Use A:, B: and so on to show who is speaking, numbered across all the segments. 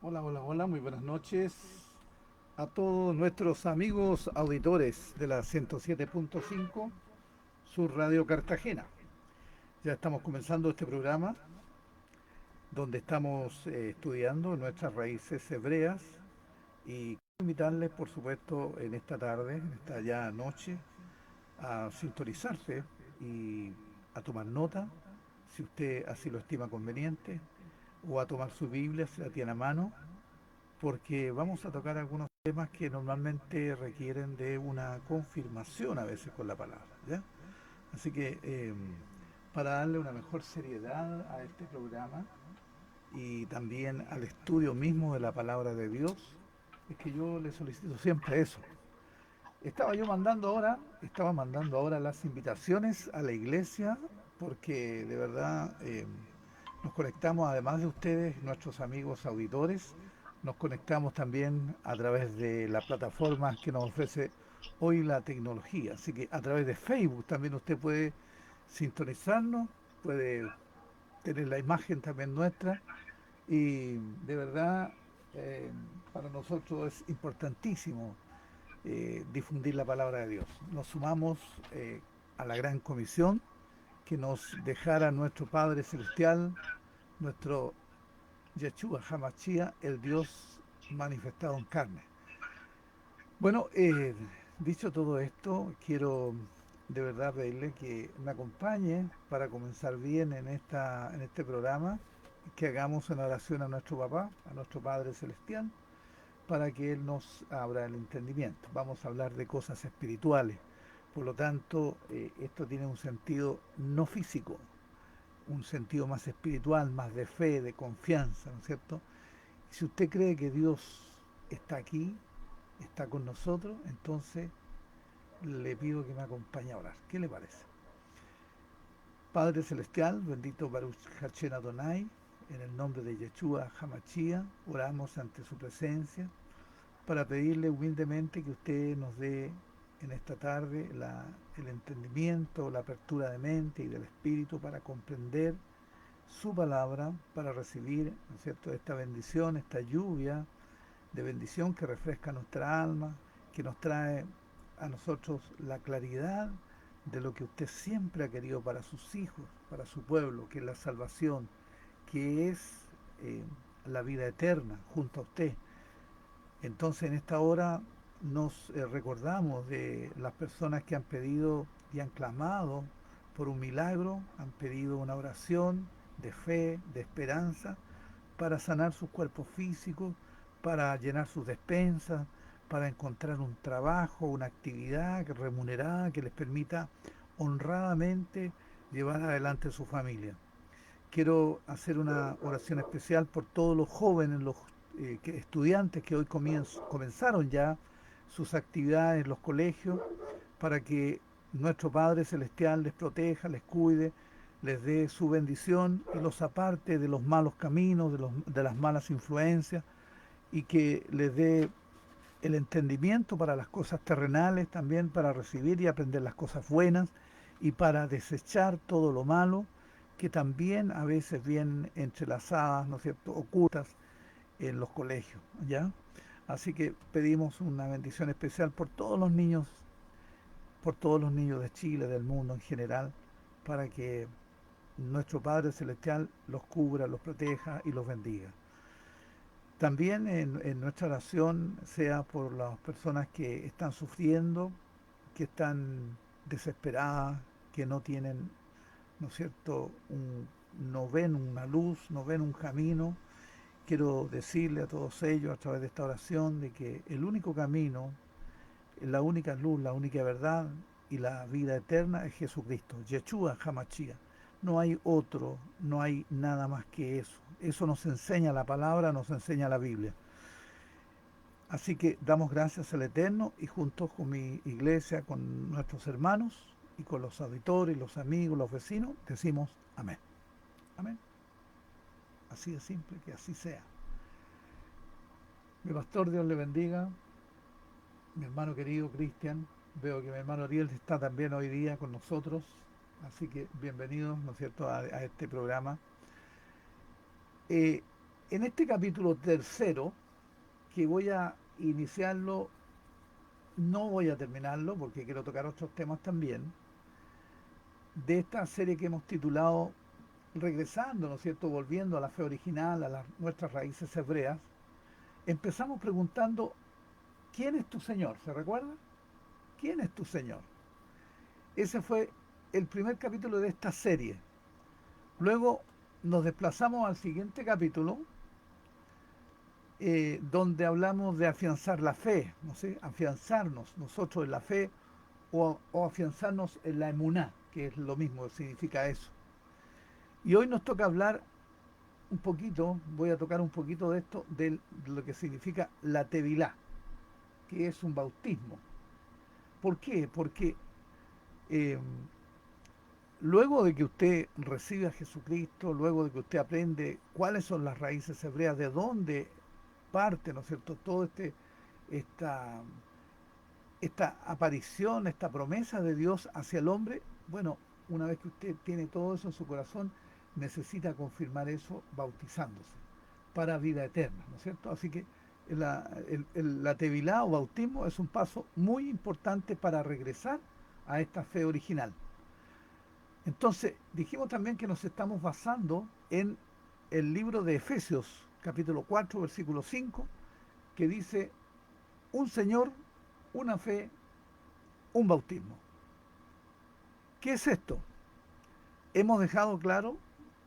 A: Hola, hola, hola, muy buenas noches a todos nuestros amigos auditores de la 107.5, su Radio Cartagena. Ya estamos comenzando este programa donde estamos estudiando nuestras raíces hebreas y quiero invitarles, por supuesto, en esta tarde, en esta ya noche, a sintonizarse y a tomar nota, si usted así lo estima conveniente, o a tomar su Biblia si la tiene a mano porque vamos a tocar algunos temas que normalmente requieren de una confirmación a veces con la palabra, ¿ya? Así que para darle una mejor seriedad a este programa y también al estudio mismo de la palabra de Dios, es que yo le solicito siempre eso. Estaba mandando ahora las invitaciones a la iglesia porque de verdad nos conectamos, además de ustedes, nuestros amigos auditores, nos conectamos también a través de la plataforma que nos ofrece hoy la tecnología. Así que a través de Facebook también usted puede sintonizarnos, puede tener la imagen también nuestra y de verdad eh, para nosotros es importantísimo difundir la palabra de Dios. Nos sumamos a la gran comisión que nos dejara nuestro Padre Celestial, nuestro Yeshua Hamashia, el Dios manifestado en carne. Bueno, dicho todo esto, quiero de verdad pedirle que me acompañe para comenzar bien en este programa, que hagamos una oración a nuestro papá, a nuestro Padre Celestial, para que Él nos abra el entendimiento. Vamos a hablar de cosas espirituales. Por lo tanto, esto tiene un sentido no físico, un sentido más espiritual, más de fe, de confianza, ¿no es cierto? Si usted cree que Dios está aquí, está con nosotros, entonces le pido que me acompañe a orar. ¿Qué le parece? Padre Celestial, bendito Baruch Hachén Adonai, en el nombre de Yeshua Hamashia, oramos ante su presencia para pedirle humildemente que usted nos dé en esta tarde el entendimiento, la apertura de mente y del espíritu para comprender su palabra, para recibir, ¿no es cierto?, esta bendición, esta lluvia de bendición que refresca nuestra alma, que nos trae a nosotros la claridad de lo que usted siempre ha querido para sus hijos, para su pueblo, que es la salvación, que es eh, la vida eterna junto a usted. Entonces en esta hora nos recordamos de las personas que han pedido y han clamado por un milagro, han pedido una oración de fe, de esperanza, para sanar sus cuerpos físicos, para llenar sus despensas, para encontrar un trabajo, una actividad remunerada que les permita honradamente llevar adelante su familia. Quiero hacer una oración especial por todos los jóvenes, los estudiantes que hoy comenzaron ya sus actividades en los colegios, para que nuestro Padre Celestial les proteja, les cuide, les dé su bendición y los aparte de los malos caminos, de las malas influencias y que les dé el entendimiento para las cosas terrenales, también para recibir y aprender las cosas buenas y para desechar todo lo malo que también a veces vienen entrelazadas, ¿no es cierto?, ocultas en los colegios, ¿ya? Así que pedimos una bendición especial por todos los niños de Chile, del mundo en general, para que nuestro Padre Celestial los cubra, los proteja y los bendiga. También en nuestra oración sea por las personas que están sufriendo, que están desesperadas, que no tienen, ¿no es cierto?, no ven una luz, no ven un camino. Quiero decirle a todos ellos a través de esta oración de que el único camino, la única luz, la única verdad y la vida eterna es Jesucristo, Yeshua Hamashia. No hay otro, no hay nada más que eso. Eso nos enseña la palabra, nos enseña la Biblia. Así que damos gracias al Eterno y juntos con mi iglesia, con nuestros hermanos y con los auditores, los amigos, los vecinos, decimos amén. Amén. Así de simple, que así sea. Mi pastor, Dios le bendiga. Mi hermano querido Cristian, veo que mi hermano Ariel está también hoy día con nosotros. Así que bienvenidos, ¿no es cierto?, a este programa. Eh, en este capítulo tercero, que voy a iniciarlo, no voy a terminarlo porque quiero tocar otros temas también, de esta serie que hemos titulado Regresando, ¿no es cierto?, volviendo a la fe original, a nuestras raíces hebreas. Empezamos preguntando, ¿quién es tu Señor? ¿Se recuerda? ¿Quién es tu Señor? Ese fue el primer capítulo de esta serie. Luego nos desplazamos al siguiente capítulo, donde hablamos de afianzar la fe, ¿no sé? Afianzarnos nosotros en la fe o afianzarnos en la emuná, que es lo mismo, significa eso. Y hoy nos toca hablar un poquito, voy a tocar un poquito de esto, de lo que significa la tevilá, que es un bautismo. ¿Por qué? Porque eh, luego de que usted recibe a Jesucristo, luego de que usted aprende cuáles son las raíces hebreas, de dónde parte, ¿no es cierto?, todo esta, esta aparición, esta promesa de Dios hacia el hombre, bueno, una vez que usted tiene todo eso en su corazón, necesita confirmar eso bautizándose para vida eterna, ¿no es cierto? Así que la tevilá o bautismo es un paso muy importante para regresar a esta fe original. Entonces, dijimos también que nos estamos basando en el libro de Efesios, capítulo 4, versículo 5, que dice, un Señor, una fe, un bautismo. ¿Qué es esto? Hemos dejado claro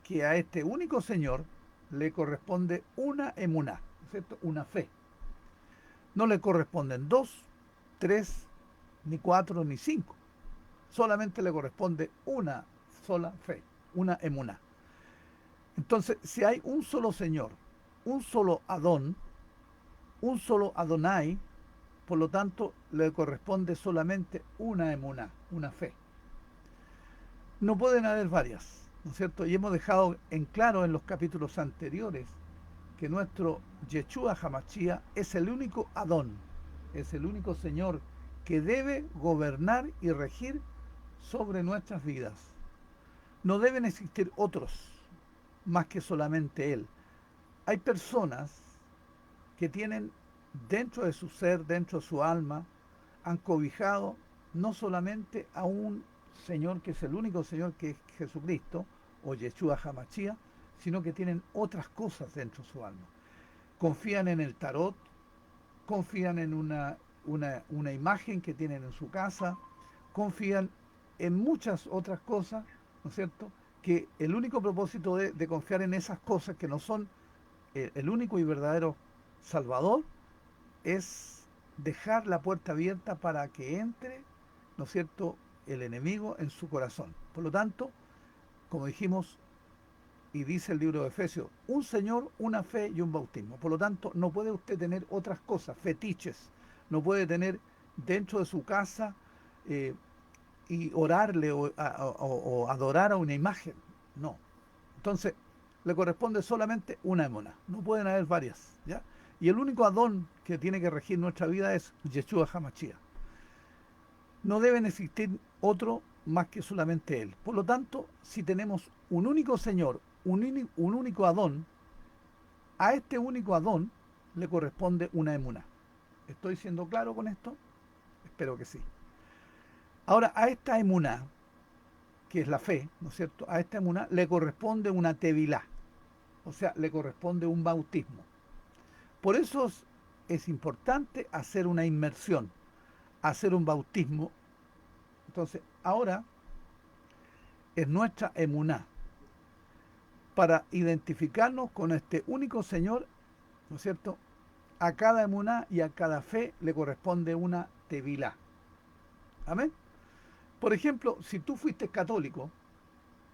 A: que a este único Señor le corresponde una emuná, ¿no es cierto?, una fe. No le corresponden dos, tres, ni cuatro, ni cinco. Solamente le corresponde una sola fe, una emuná. Entonces, si hay un solo Señor, un solo Adón, un solo Adonai, por lo tanto, le corresponde solamente una emuná, una fe. No pueden haber varias, ¿no es cierto? Y hemos dejado en claro en los capítulos anteriores que nuestro Yeshua Hamashia es el único Adón, es el único Señor que debe gobernar y regir sobre nuestras vidas. No deben existir otros más que solamente Él. Hay personas que tienen dentro de su ser, dentro de su alma, han cobijado no solamente a un Señor que es el único Señor que es Jesucristo o Yeshua Hamashia, sino que tienen otras cosas dentro de su alma. Confían en el tarot, confían en una imagen que tienen en su casa, confían en muchas otras cosas, ¿no es cierto?, que el único propósito de confiar en esas cosas que no son el único y verdadero Salvador es dejar la puerta abierta para que entre, ¿no es cierto?, el enemigo en su corazón. Por lo tanto, como dijimos, y dice el libro de Efesios, un Señor, una fe y un bautismo. Por lo tanto, no puede usted tener otras cosas, fetiches. No puede tener dentro de su casa eh, y orarle o adorar a una imagen. No. Entonces, le corresponde solamente una emona. No pueden haber varias, ¿ya? Y el único Adón que tiene que regir nuestra vida es Yeshua Hamashia. No deben existir otro más que solamente Él. Por lo tanto, si tenemos un único Señor, un único Adón, a este único Adón le corresponde una emuná. ¿Estoy siendo claro con esto? Espero que sí. Ahora, a esta emuná, que es la fe, ¿no es cierto? A esta emuná le corresponde una tevilá, o sea, le corresponde un bautismo. Por eso es importante hacer una inmersión, hacer un bautismo. Entonces, ahora es nuestra emuná para identificarnos con este único Señor, ¿no es cierto? A cada emuná y a cada fe le corresponde una tevilá. Amén. Por ejemplo, si tú fuiste católico,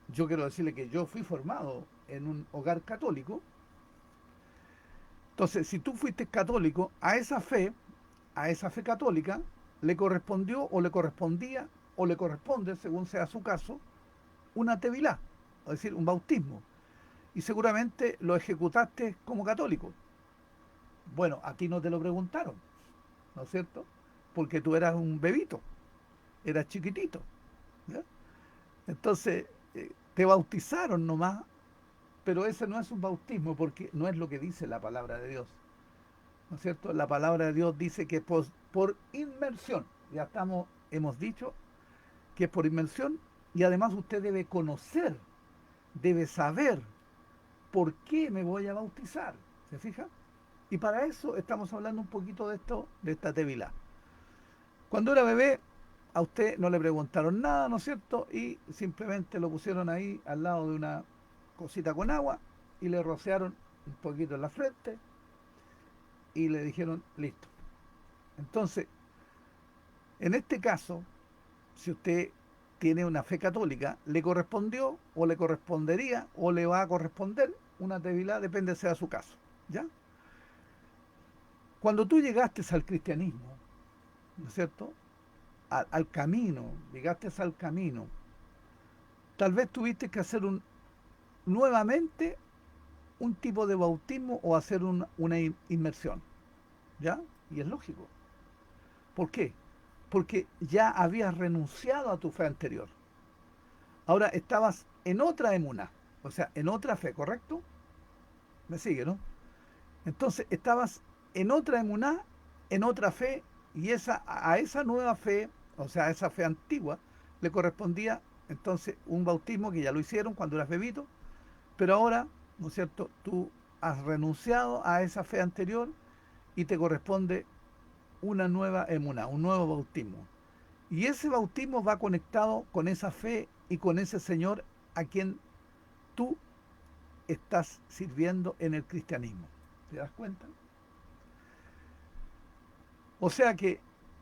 A: yo quiero decirle que yo fui formado en un hogar católico. Entonces, si tú fuiste católico, a esa fe católica, le correspondió o le correspondía o le corresponde, según sea su caso, una tevilá, es decir, un bautismo. Y seguramente lo ejecutaste como católico. Bueno, a ti no te lo preguntaron, ¿no es cierto? Porque tú eras un bebito, eras chiquitito, ¿ya? Entonces, te bautizaron nomás pero ese no es un bautismo porque no es lo que dice la palabra de Dios, ¿no es cierto? La palabra de Dios dice que por inmersión, ya estamos, hemos dicho que es por inmersión, y además usted debe conocer, debe saber por qué me voy a bautizar, ¿se fija? Y para eso estamos hablando un poquito de esto, de esta tevilá. Cuando era bebé, a usted no le preguntaron nada, ¿no es cierto? Y simplemente lo pusieron ahí al lado de una cosita con agua y le rociaron un poquito en la frente y le dijeron, listo. Entonces, en este caso, si usted tiene una fe católica, le correspondió o le correspondería o le va a corresponder una tevilá, depende sea su caso, ¿ya? Cuando tú llegaste al cristianismo, ¿no es cierto? Al camino, llegaste al camino, tal vez tuviste que hacer nuevamente un tipo de bautismo o hacer una inmersión, ¿ya? Y es lógico. ¿Por qué? Porque ya habías renunciado a tu fe anterior. Ahora estabas en otra emuná, o sea, en otra fe, ¿correcto? ¿Me sigue, no? Entonces estabas en otra emuná, en otra fe, y a esa nueva fe, o sea, a esa fe antigua, le correspondía entonces un bautismo que ya lo hicieron cuando eras bebito, pero ahora, ¿no es cierto?, tú has renunciado a esa fe anterior y te corresponde una nueva emuná, un nuevo bautismo. Y ese bautismo va conectado con esa fe y con ese Señor a quien tú estás sirviendo en el cristianismo. ¿Te das cuenta? O sea que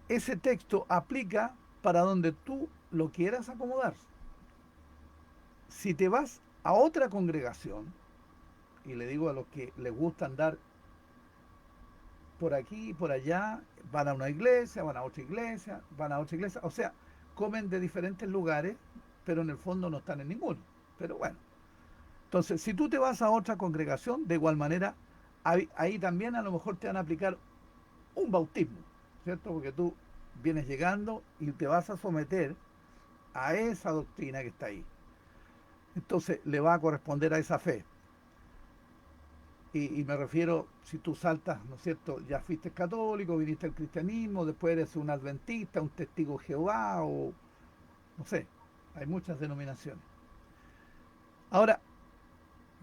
A: ese texto aplica para donde tú lo quieras acomodar. Si te vas a otra congregación, y le digo a los que les gusta andar por aquí y por allá, van a una iglesia, van a otra iglesia, van a otra iglesia, o sea, comen de diferentes lugares, pero en el fondo no están en ninguno. Pero bueno, entonces si tú te vas a otra congregación, de igual manera, ahí también a lo mejor te van a aplicar un bautismo, ¿cierto? Porque tú vienes llegando y te vas a someter a esa doctrina que está ahí. Entonces le va a corresponder a esa fe. Y me refiero, si tú saltas, ¿no es cierto? Ya fuiste católico, viniste al cristianismo, después eres un adventista, un testigo de Jehová, o no sé, hay muchas denominaciones. Ahora,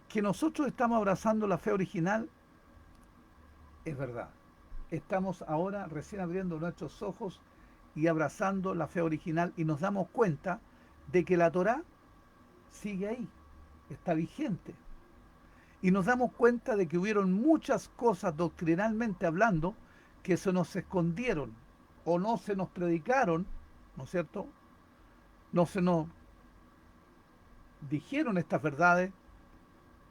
A: que nosotros estamos abrazando la fe original, es verdad. Estamos ahora recién abriendo nuestros ojos y abrazando la fe original y nos damos cuenta de que la Torá sigue ahí, está vigente. Y nos damos cuenta de que hubieron muchas cosas doctrinalmente hablando que se nos escondieron o no se nos predicaron, ¿no es cierto? No se nos dijeron estas verdades,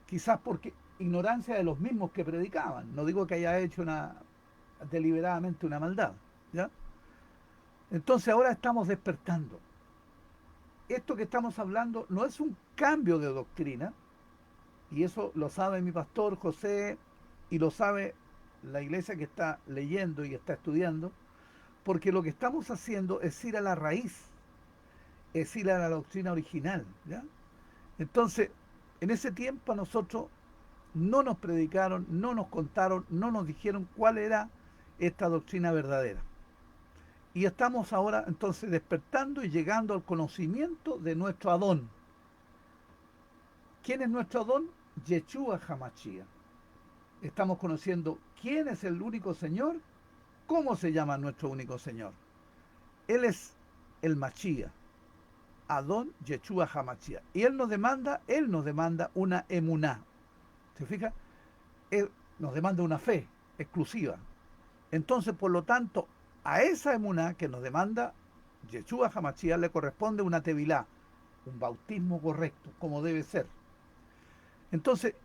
A: quizás porque ignorancia de los mismos que predicaban. No digo que haya hecho deliberadamente una maldad, ¿ya? Entonces ahora estamos despertando. Esto que estamos hablando no es un cambio de doctrina, y eso lo sabe mi pastor José y lo sabe la iglesia que está leyendo y está estudiando, porque lo que estamos haciendo es ir a la raíz, es ir a la doctrina original, ¿ya? Entonces, en ese tiempo a nosotros no nos predicaron, no nos contaron, no nos dijeron cuál era esta doctrina verdadera. Y estamos ahora entonces despertando y llegando al conocimiento de nuestro Adón. ¿Quién es nuestro Adón? Yeshua Hamashia. Estamos conociendo quién es el único Señor, cómo se llama nuestro único Señor. Él es el Machía, Adón Yeshua Hamashia. Y Él nos demanda una emuná. ¿Se fija? Él nos demanda una fe exclusiva. Entonces, por lo tanto, a esa emuná que nos demanda Yeshua Hamashia le corresponde una tevilá, un bautismo correcto, como debe ser. Entonces,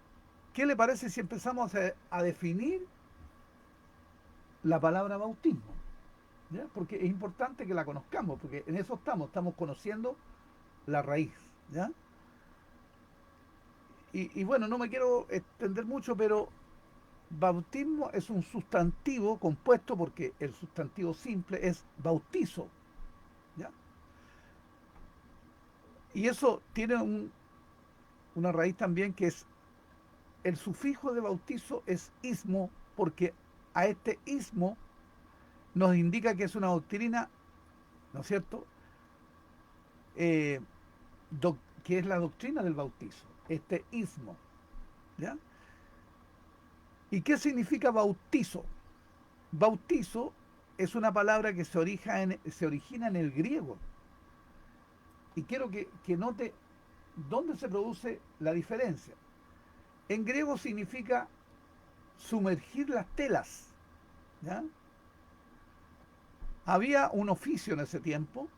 A: ¿qué le parece si empezamos a definir la palabra bautismo? ¿Ya? Porque es importante que la conozcamos, porque en eso estamos conociendo la raíz. ¿Ya? Y bueno, no me quiero extender mucho, pero bautismo es un sustantivo compuesto porque el sustantivo simple es bautizo. ¿Ya? Y eso tiene una raíz también que es el sufijo de bautizo es ismo, porque a este ismo nos indica que es una doctrina, ¿no es cierto?, Eh, que es la doctrina del bautizo, este ismo, ¿ya? ¿Y qué significa bautizo? Bautizo es una palabra que se origina en el griego. Y quiero que note dónde se produce la diferencia. En griego significa sumergir las telas, ¿ya? Había un oficio en ese tiempo,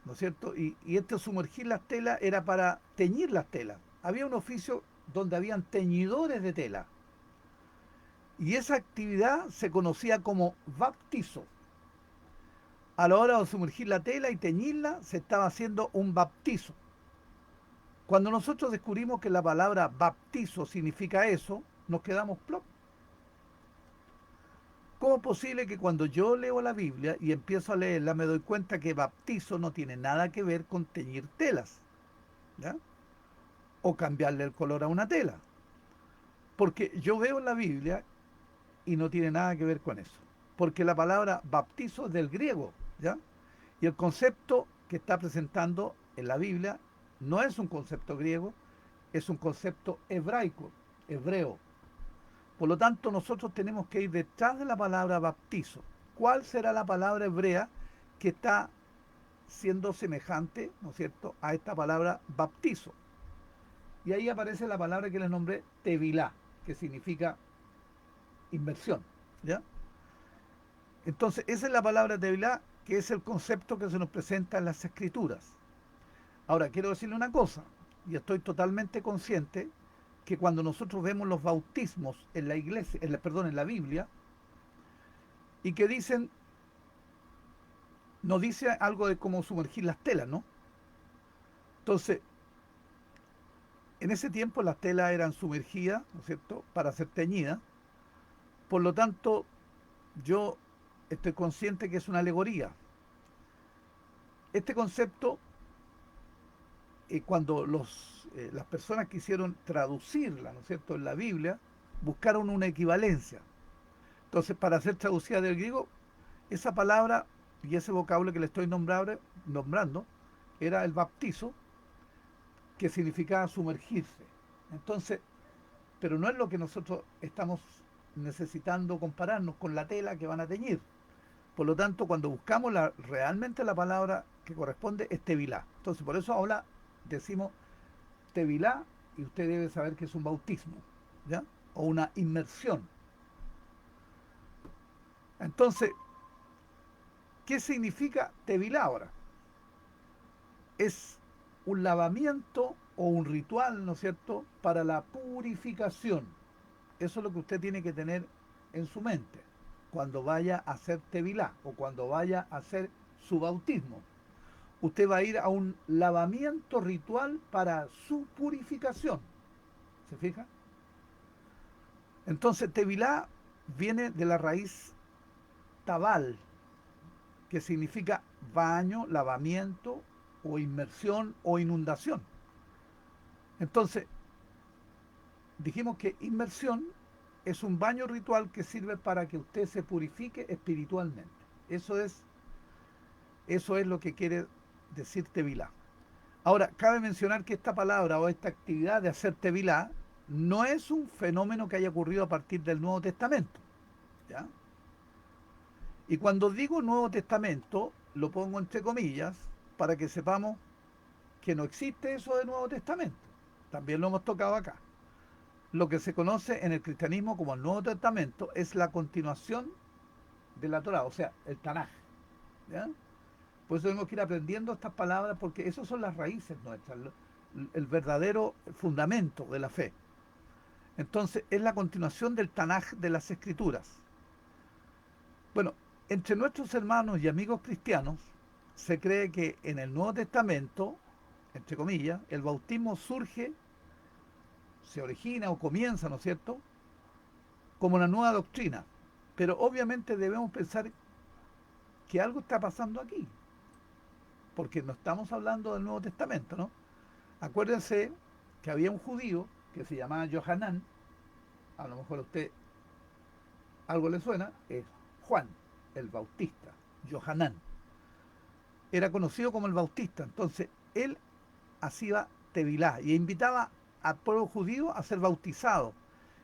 A: ¿no es cierto? Y este sumergir las telas era para teñir las telas. Había un oficio donde habían teñidores de tela. Y esa actividad se conocía como baptizo. A la hora de sumergir la tela y teñirla, se estaba haciendo un baptizo. Cuando nosotros descubrimos que la palabra baptizo significa eso, nos quedamos plop. ¿Cómo es posible que cuando yo leo la Biblia y empiezo a leerla me doy cuenta que baptizo no tiene nada que ver con teñir telas, ¿ya? O cambiarle el color a una tela? Porque yo veo la Biblia y no tiene nada que ver con eso. Porque la palabra baptizo es del griego, ¿ya? Y el concepto que está presentando en la Biblia no es un concepto griego, es un concepto hebraico, hebreo. Por lo tanto, nosotros tenemos que ir detrás de la palabra baptizo. ¿Cuál será la palabra hebrea que está siendo semejante, ¿no es cierto?, a esta palabra baptizo? Y ahí aparece la palabra que les nombré, tevilá, que significa inversión, ¿ya? Entonces, esa es la palabra tevilá, que es el concepto que se nos presenta en las escrituras. Ahora, quiero decirle una cosa, y estoy totalmente consciente que cuando nosotros vemos los bautismos en la iglesia, perdón, en la Biblia, y que dicen, nos dice algo de cómo sumergir las telas, ¿no? Entonces, en ese tiempo las telas eran sumergidas, ¿no es cierto?, para ser teñidas. Por lo tanto, yo estoy consciente que es una alegoría. Este concepto, cuando las personas quisieron traducirla, ¿no es cierto?, en la Biblia, buscaron una equivalencia. Entonces, para ser traducida del griego, esa palabra y ese vocablo que le estoy nombrando era el baptizo, que significaba sumergirse. Entonces, pero no es lo que nosotros estamos necesitando compararnos con la tela que van a teñir. Por lo tanto, cuando buscamos realmente la palabra que corresponde es tevilá. Entonces, por eso ahora decimos tevilá y usted debe saber que es un bautismo, ¿ya? O una inmersión. Entonces, ¿qué significa tevilá ahora? Es un lavamiento o un ritual, ¿no es cierto?, para la purificación. Eso es lo que usted tiene que tener en su mente cuando vaya a hacer tevilá o cuando vaya a hacer su bautismo. Usted va a ir a un lavamiento ritual para su purificación. ¿Se fija? Entonces, tevilá viene de la raíz tabal, que significa baño, lavamiento o inmersión o inundación. Entonces, dijimos que inmersión es un baño ritual que sirve para que usted se purifique espiritualmente. Eso es lo que quiere decir tevilá. Ahora, cabe mencionar que esta palabra o esta actividad de hacer tevilá no es un fenómeno que haya ocurrido a partir del Nuevo Testamento, ¿ya? Y cuando digo Nuevo Testamento, lo pongo entre comillas para que sepamos que no existe eso de Nuevo Testamento. También lo hemos tocado acá. Lo que se conoce en el cristianismo como el Nuevo Testamento es la continuación de la Torá, o sea, el Tanaj, ¿ya? Por eso tenemos que ir aprendiendo estas palabras porque esas son las raíces nuestras, el verdadero fundamento de la fe. Entonces, es la continuación del Tanaj de las Escrituras. Bueno, entre nuestros hermanos y amigos cristianos se cree que en el Nuevo Testamento, entre comillas, el bautismo surge, se origina o comienza, ¿no es cierto?, como una nueva doctrina. Pero obviamente debemos pensar que algo está pasando aquí, porque no estamos hablando del Nuevo Testamento, ¿no? Acuérdense que había un judío que se llamaba Johanán, a lo mejor a usted algo le suena, es Juan el Bautista, Johanán. Era conocido como el Bautista, entonces él hacía tevilá y invitaba al pueblo judío a ser bautizado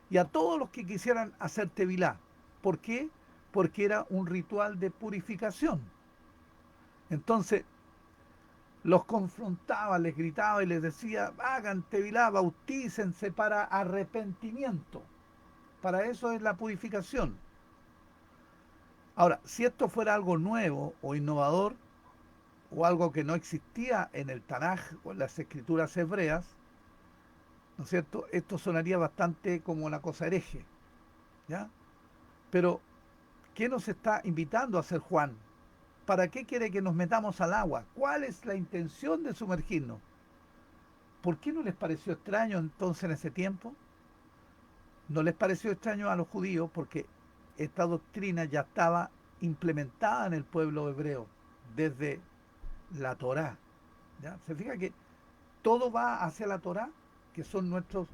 A: y a todos los que quisieran hacer tevilá. ¿Por qué? Porque era un ritual de purificación. Entonces los confrontaba, les gritaba y les decía, hagan tevilá, bautícense para arrepentimiento. Para eso es la purificación. Ahora, si esto fuera algo nuevo o innovador, o algo que no existía en el Tanaj o en las escrituras hebreas, ¿no es cierto? Esto sonaría bastante como una cosa hereje, ¿ya? Pero, ¿qué nos está invitando a hacer Juan? ¿Para qué quiere que nos metamos al agua? ¿Cuál es la intención de sumergirnos? ¿Por qué no les pareció extraño entonces en ese tiempo? No les pareció extraño a los judíos porque esta doctrina ya estaba implementada en el pueblo hebreo desde la Torá. ¿Ya? Se fija que todo va hacia la Torá, que son nuestros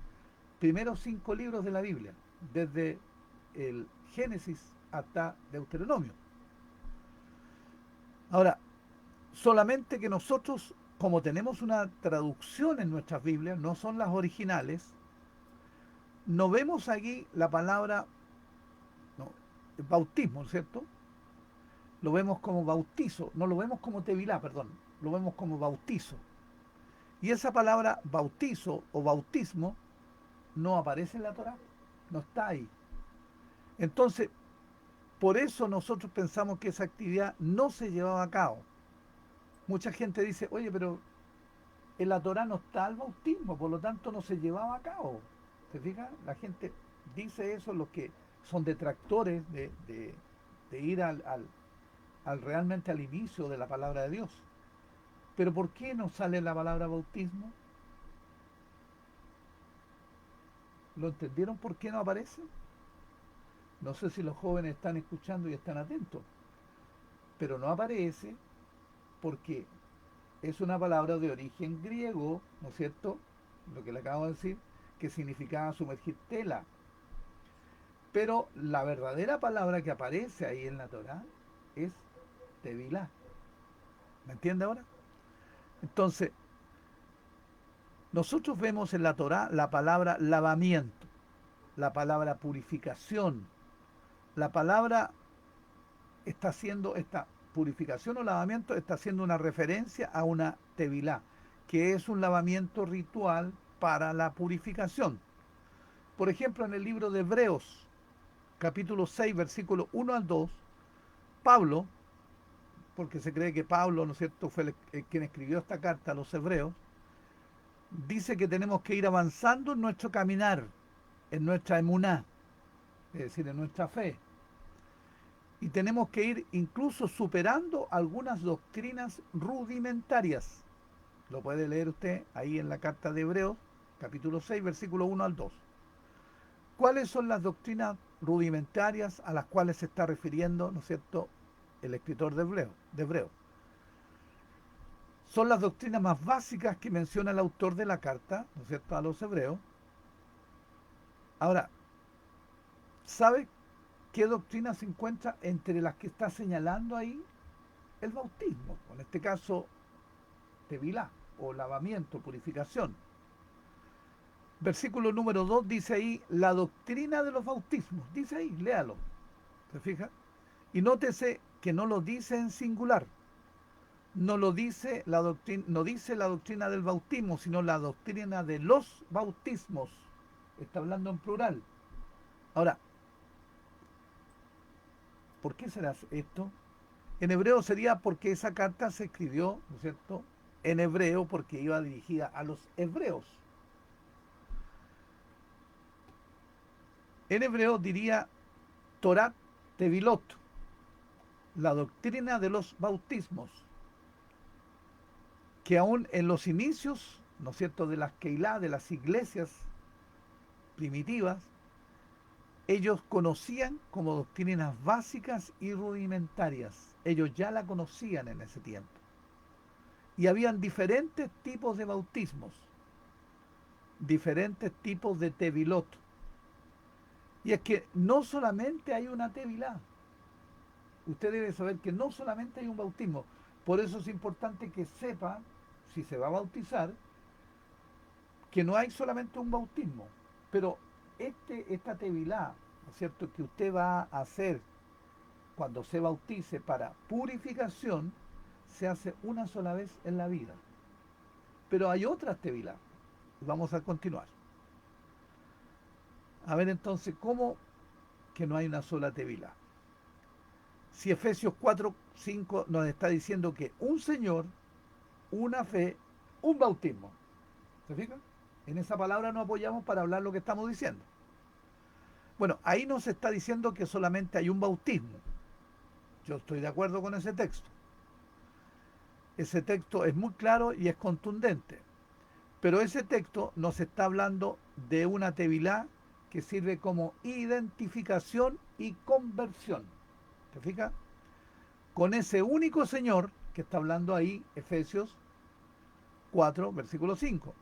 A: primeros 5 libros de la Biblia, desde el Génesis hasta Deuteronomio. Ahora, solamente que nosotros, como tenemos una traducción en nuestras Biblias, no son las originales, no vemos aquí la palabra no, bautismo, ¿cierto? Lo vemos como bautizo, no lo vemos como tevilá, perdón, lo vemos como bautizo. Y esa palabra bautizo o bautismo no aparece en la Torá, no está ahí. Entonces, por eso nosotros pensamos que esa actividad no se llevaba a cabo. Mucha gente dice, oye, pero en la Torá no está el bautismo, por lo tanto no se llevaba a cabo. ¿Se fija? La gente dice eso, los que son detractores de ir realmente al inicio de la palabra de Dios. Pero ¿por qué no sale la palabra bautismo? ¿Lo entendieron por qué no aparece? No sé si los jóvenes están escuchando y están atentos, pero no aparece porque es una palabra de origen griego, ¿no es cierto? Lo que le acabo de decir, que significaba sumergir tela. Pero la verdadera palabra que aparece ahí en la Torá es tevilá. ¿Me entiende ahora? Entonces, nosotros vemos en la Torá la palabra lavamiento, la palabra purificación. La palabra está haciendo, esta purificación o lavamiento está haciendo una referencia a una tevilá, que es un lavamiento ritual para la purificación. Por ejemplo, en el libro de Hebreos, capítulo 6, versículo 1 al 2, Pablo, porque se cree que Pablo, ¿no es cierto?, fue quien escribió esta carta a los hebreos, dice que tenemos que ir avanzando en nuestro caminar, en nuestra emuná, es decir, en nuestra fe. Y tenemos que ir incluso superando algunas doctrinas rudimentarias. Lo puede leer usted ahí en la carta de Hebreos, capítulo 6, versículo 1 al 2. ¿Cuáles son las doctrinas rudimentarias a las cuales se está refiriendo, ¿no es cierto?, el escritor de Hebreos? Son las doctrinas más básicas que menciona el autor de la carta, ¿no es cierto?, a los hebreos. Ahora, ¿sabe qué doctrina se encuentra entre las que está señalando ahí? El bautismo, en este caso, tevilá, o lavamiento, purificación. Versículo número 2 dice ahí, la doctrina de los bautismos. Dice ahí, léalo. ¿Se fija? Y nótese que no lo dice en singular. No lo dice la doctrina, no dice la doctrina del bautismo, sino la doctrina de los bautismos. Está hablando en plural. Ahora, ¿por qué será esto? En hebreo sería porque esa carta se escribió, ¿no es cierto?, en hebreo porque iba dirigida a los hebreos. En hebreo diría Torat Tevilot, la doctrina de los bautismos, que aún en los inicios, ¿no es cierto?, de las Keilah, de las iglesias primitivas, ellos conocían como doctrinas básicas y rudimentarias. Ellos ya la conocían en ese tiempo. Y habían diferentes tipos de bautismos. diferentes tipos de tevilot. Y es que no solamente hay una tevilá. Usted debe saber que no solamente hay un bautismo. Por eso es importante que sepa, si se va a bautizar, que no hay solamente un bautismo. Pero esta tevilá, ¿no es cierto?, que usted va a hacer cuando se bautice para purificación, se hace una sola vez en la vida. Pero hay otras tevilá. Vamos a continuar. A ver entonces, ¿cómo que no hay una sola tevilá? Si Efesios 4:5 nos está diciendo que un Señor, una fe, un bautismo. ¿Se fijan? En esa palabra nos apoyamos para hablar lo que estamos diciendo. Bueno, ahí nos está diciendo que solamente hay un bautismo. Yo estoy de acuerdo con ese texto. Ese texto es muy claro y es contundente. Pero ese texto nos está hablando de una tevilá que sirve como identificación y conversión. ¿Te fijas? Con ese único Señor que está hablando ahí, Efesios 4, versículo 5.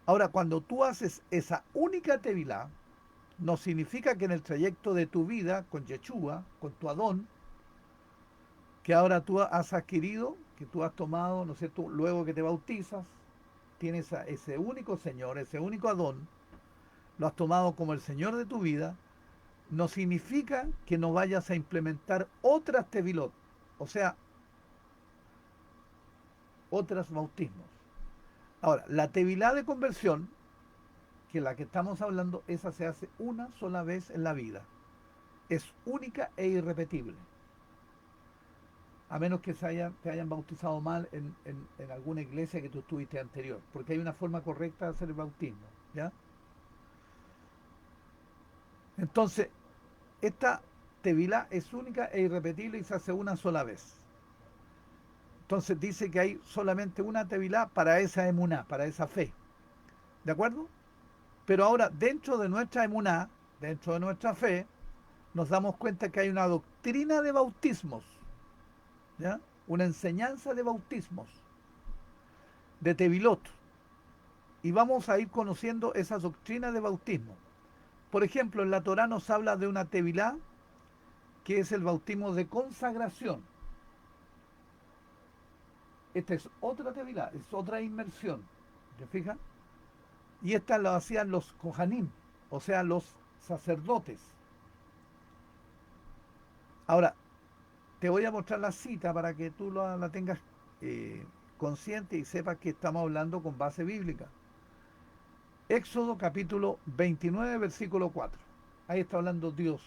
A: Ahora, cuando tú haces esa única tevilá, no significa que en el trayecto de tu vida con Yeshua, con tu Adón, que ahora tú has adquirido, que tú has tomado, ¿no es cierto?, luego que te bautizas, tienes a ese único Señor, ese único Adón, lo has tomado como el Señor de tu vida, no significa que no vayas a implementar otras tevilot, o sea, otros bautismos. Ahora, la tevilá de conversión, que la que estamos hablando, esa se hace una sola vez en la vida. Es única e irrepetible. A menos que te hayan bautizado mal en alguna iglesia que tú estuviste anterior, porque hay una forma correcta de hacer el bautismo, ¿ya? Entonces, esta tevilá es única e irrepetible y se hace una sola vez. Entonces dice que hay solamente una tevilá para esa emuná, para esa fe. ¿De acuerdo? Pero ahora, dentro de nuestra emuná, dentro de nuestra fe, nos damos cuenta que hay una doctrina de bautismos, ¿ya? Una enseñanza de bautismos, de tevilot. Y vamos a ir conociendo esa doctrina de bautismo. Por ejemplo, en la Torá nos habla de una tevilá que es el bautismo de consagración. Esta es otra tevilá, es otra inmersión. ¿Te fijas? Y esta lo hacían los kohanim, o sea, los sacerdotes. Ahora, te voy a mostrar la cita para que tú la tengas consciente y sepas que estamos hablando con base bíblica. Éxodo capítulo 29, versículo 4. Ahí está hablando Dios,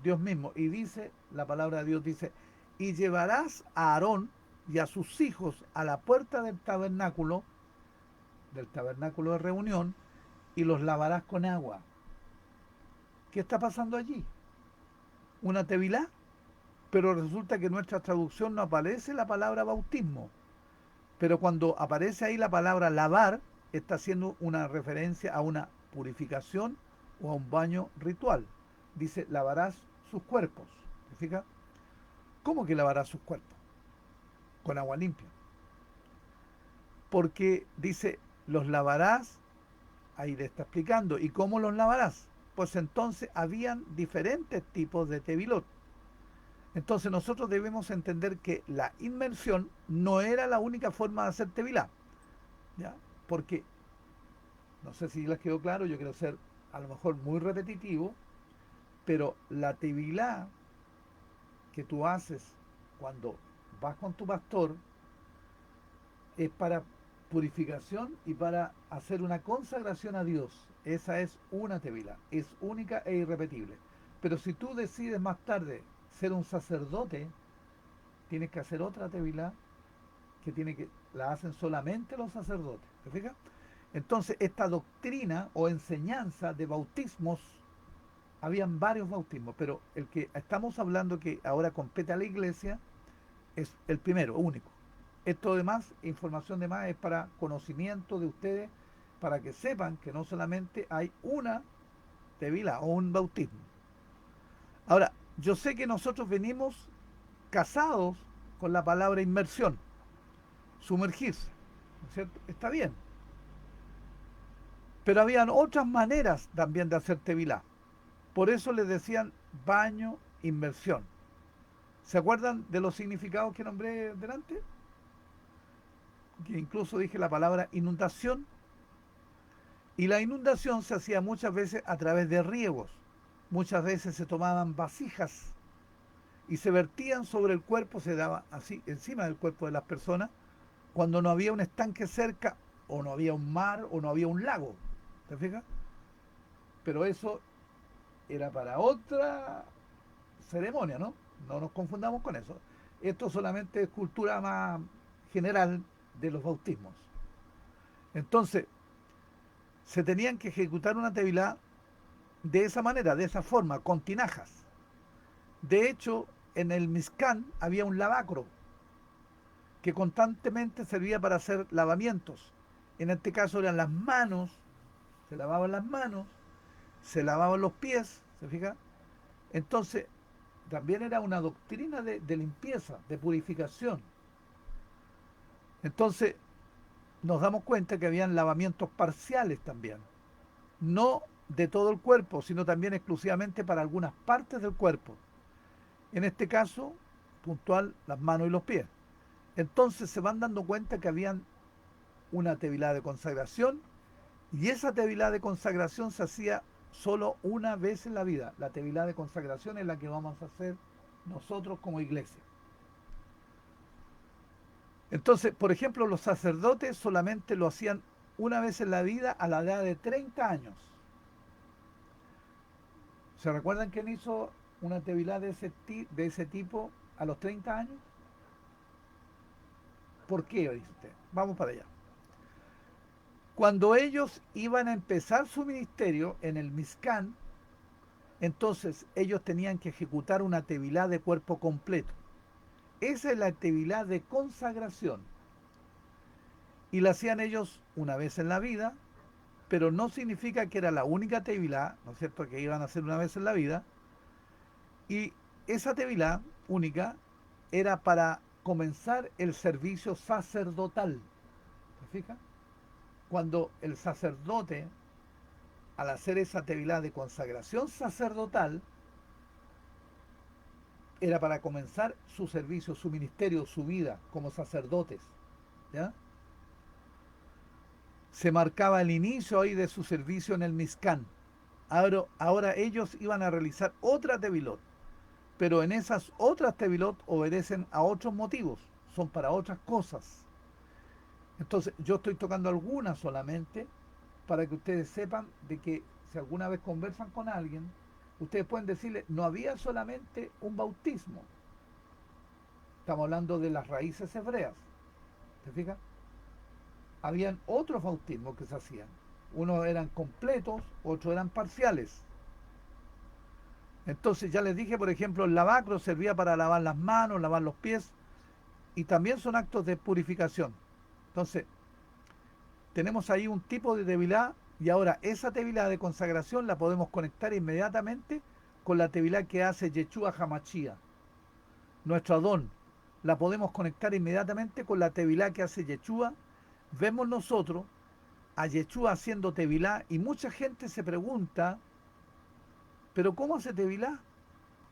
A: Dios mismo. Y dice, la palabra de Dios dice, y llevarás a Aarón y a sus hijos a la puerta del tabernáculo de reunión, y los lavarás con agua. ¿Qué está pasando allí? ¿Una tevilá? Pero resulta que en nuestra traducción no aparece la palabra bautismo. Pero cuando aparece ahí la palabra lavar, está haciendo una referencia a una purificación o a un baño ritual. Dice, lavarás sus cuerpos. ¿Te fijas? ¿Cómo que lavarás sus cuerpos? Con agua limpia. Porque dice, los lavarás, ahí le está explicando. ¿Y cómo los lavarás? Pues entonces habían diferentes tipos de tevilot. Entonces nosotros debemos entender que la inmersión no era la única forma de hacer tevilá, ¿ya? Porque, no sé si les quedó claro, yo quiero ser a lo mejor muy repetitivo, pero la tevilá que tú haces cuando vas con tu pastor es para purificación y para hacer una consagración a Dios. Esa es una tevilá, es única e irrepetible. Pero si tú decides más tarde ser un sacerdote, tienes que hacer otra tevilá la hacen solamente los sacerdotes. ¿Te fijas? Entonces, esta doctrina o enseñanza de bautismos, habían varios bautismos, pero el que estamos hablando que ahora compete a la iglesia es el primero, único. Esto demás, información de más, es para conocimiento de ustedes, para que sepan que no solamente hay una tevilá o un bautismo. Ahora, yo sé que nosotros venimos casados con la palabra inmersión, sumergirse, ¿no es cierto? Está bien. Pero habían otras maneras también de hacer tevilá. Por eso les decían baño, inmersión. ¿Se acuerdan de los significados que nombré delante? Que incluso dije la palabra inundación. Y la inundación se hacía muchas veces a través de riegos. Muchas veces se tomaban vasijas y se vertían sobre el cuerpo, se daba así encima del cuerpo de las personas, cuando no había un estanque cerca, o no había un mar, o no había un lago. ¿Te fijas? Pero eso era para otra ceremonia, ¿no? No nos confundamos con eso. Esto solamente es cultura más general de los bautismos. Entonces, se tenían que ejecutar una tevilá de esa manera, de esa forma, con tinajas. De hecho, en el Mizcán había un lavacro que constantemente servía para hacer lavamientos. En este caso eran las manos, se lavaban las manos, se lavaban los pies, ¿se fija? Entonces, también era una doctrina de limpieza, de purificación. Entonces, nos damos cuenta que habían lavamientos parciales también, no de todo el cuerpo, sino también exclusivamente para algunas partes del cuerpo. En este caso, puntual, las manos y los pies. Entonces se van dando cuenta que habían una tevilá de consagración, y esa tevilá de consagración se hacía solo una vez en la vida. La tevilá de consagración es la que vamos a hacer nosotros como iglesia. Entonces, por ejemplo, los sacerdotes solamente lo hacían una vez en la vida a la edad de 30 años. ¿Se recuerdan quién hizo una tevilá de ese tipo a los 30 años? ¿Por qué, dice usted? Vamos para allá. Cuando ellos iban a empezar su ministerio en el Mizcán, entonces ellos tenían que ejecutar una tevilá de cuerpo completo. Esa es la tevilá de consagración. Y la hacían ellos una vez en la vida, pero no significa que era la única tevilá, ¿no es cierto?, que iban a hacer una vez en la vida. Y esa tevilá única era para comenzar el servicio sacerdotal. ¿Se fija? Cuando el sacerdote, al hacer esa tevilá de consagración sacerdotal, era para comenzar su servicio, su ministerio, su vida como sacerdotes. ¿Ya? Se marcaba el inicio ahí de su servicio en el Mizcán. Ahora ellos iban a realizar otra tevilot, pero en esas otras tevilot obedecen a otros motivos, son para otras cosas. Entonces yo estoy tocando algunas solamente para que ustedes sepan de que si alguna vez conversan con alguien, ustedes pueden decirle, no había solamente un bautismo. Estamos hablando de las raíces hebreas. ¿Te fijas? Habían otros bautismos que se hacían. Unos eran completos, otros eran parciales. Entonces ya les dije, por ejemplo, el lavacro servía para lavar las manos, lavar los pies, y también son actos de purificación. Entonces, tenemos ahí un tipo de tevilá, y ahora esa tevilá de consagración la podemos conectar inmediatamente con la tevilá que hace Yeshua Hamachía, nuestro Adón. La podemos conectar inmediatamente con la tevilá que hace Yeshua. Vemos nosotros a Yeshua haciendo tevilá, y mucha gente se pregunta, ¿pero cómo hace tevilá?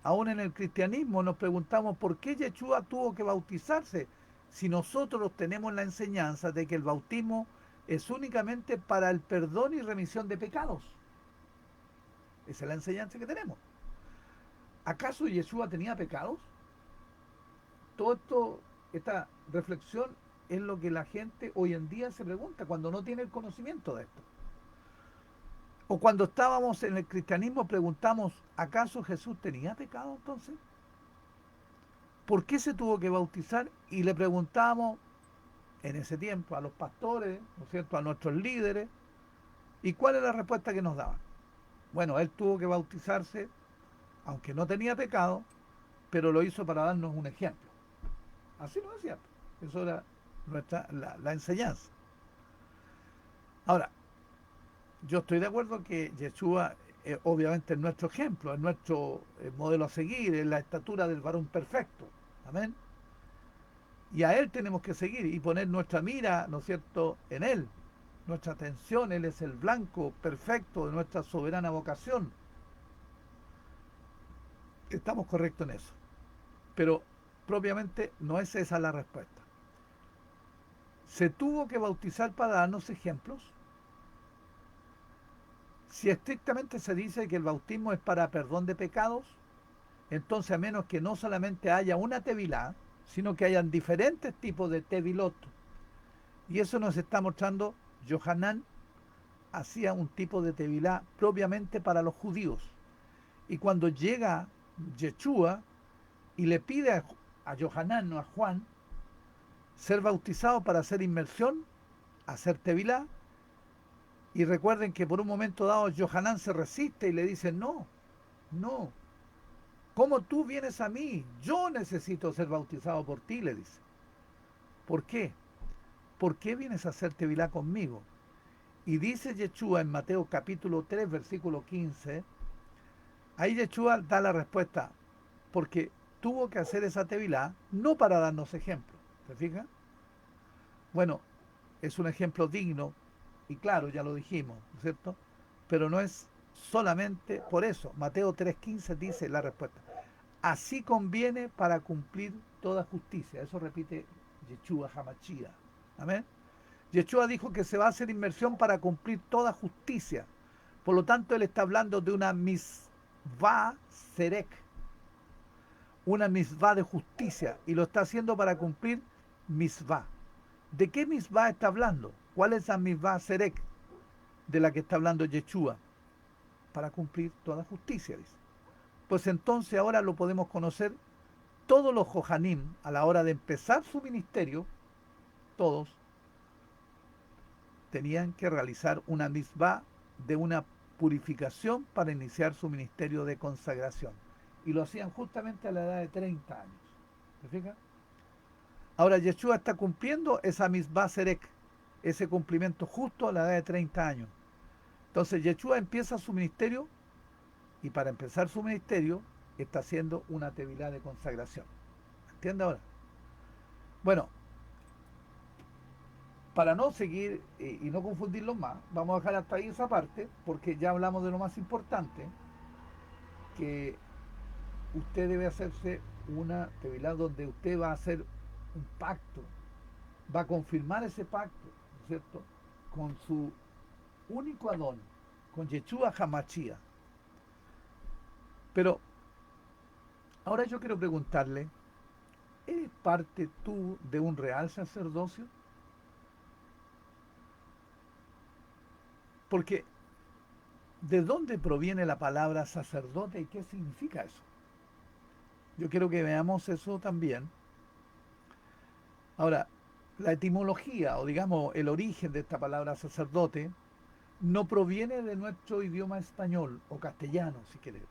A: Aún en el cristianismo nos preguntamos por qué Yeshua tuvo que bautizarse, si nosotros tenemos la enseñanza de que el bautismo es únicamente para el perdón y remisión de pecados. Esa es la enseñanza que tenemos. ¿Acaso Yeshua tenía pecados? Todo esto, esta reflexión es lo que la gente hoy en día se pregunta cuando no tiene el conocimiento de esto. O cuando estábamos en el cristianismo preguntamos, ¿acaso Jesús tenía pecado entonces? ¿Por qué se tuvo que bautizar? Y le preguntábamos en ese tiempo a los pastores, ¿no es cierto?, a nuestros líderes, ¿y cuál es la respuesta que nos daban? Bueno, él tuvo que bautizarse, aunque no tenía pecado, pero lo hizo para darnos un ejemplo. Así lo decía. Eso era la enseñanza. Ahora, yo estoy de acuerdo que Yeshua obviamente es nuestro ejemplo, es nuestro modelo a seguir, es la estatura del varón perfecto. Amén. Y a él tenemos que seguir y poner nuestra mira, ¿no es cierto?, en él. nuestra atención, Él es el blanco perfecto de nuestra soberana vocación. Estamos correctos en eso. Pero propiamente no es esa la respuesta. Se tuvo que bautizar para darnos ejemplos. Si estrictamente se dice que el bautismo es para perdón de pecados, entonces a menos que no solamente haya una tevilá, sino que hayan diferentes tipos de tevilot. Y eso nos está mostrando Yohanan hacía un tipo de tevilá propiamente para los judíos. Y cuando llega Yeshua y le pide a Yohanan o a Juan ser bautizado para hacer inmersión, hacer tevilá, y recuerden que por un momento dado Yohanan se resiste y le dice, no, no, ¿cómo tú vienes a mí? Yo necesito ser bautizado por ti, le dice. ¿Por qué? ¿Por qué vienes a hacer tevilá conmigo? Y dice Yeshua en Mateo capítulo 3, versículo 15, ahí Yeshua da la respuesta, porque tuvo que hacer esa tevilá no para darnos ejemplo, ¿te fijas? Bueno, es un ejemplo digno, y claro, ya lo dijimos, ¿no es cierto? Pero no es solamente por eso. Mateo 3:15 dice la respuesta. Así conviene para cumplir toda justicia. Eso repite Yeshua Hamachía. Amén. Yeshua dijo que se va a hacer inmersión para cumplir toda justicia. Por lo tanto, él está hablando de una misvá serek, una misvá de justicia, y lo está haciendo para cumplir misvá. ¿De qué misvá está hablando? ¿Cuál es la misvá serek de la que está hablando Yeshua? Para cumplir toda justicia, dice. Pues entonces ahora lo podemos conocer. Todos los Johanim, a la hora de empezar su ministerio, todos tenían que realizar una misvá de una purificación para iniciar su ministerio de consagración. Y lo hacían justamente a la edad de 30 años. ¿Te fijas? Ahora Yeshua está cumpliendo esa misvá serek, ese cumplimiento justo a la edad de 30 años. Entonces Yeshua empieza su ministerio y para empezar su ministerio está haciendo una tevilá de consagración. ¿Entiende ahora? Bueno, para no seguir y no confundirlos más, vamos a dejar hasta ahí esa parte, porque ya hablamos de lo más importante, que usted debe hacerse una tevilá donde usted va a hacer un pacto, va a confirmar ese pacto, ¿no es cierto?, con su único Adón, con Yeshua Hamachía. Pero ahora yo quiero preguntarle, ¿eres parte tú de un real sacerdocio? Porque, ¿de dónde proviene la palabra sacerdote y qué significa eso? Yo quiero que veamos eso también. Ahora, la etimología, o digamos el origen de esta palabra sacerdote, no proviene de nuestro idioma español o castellano, si queremos,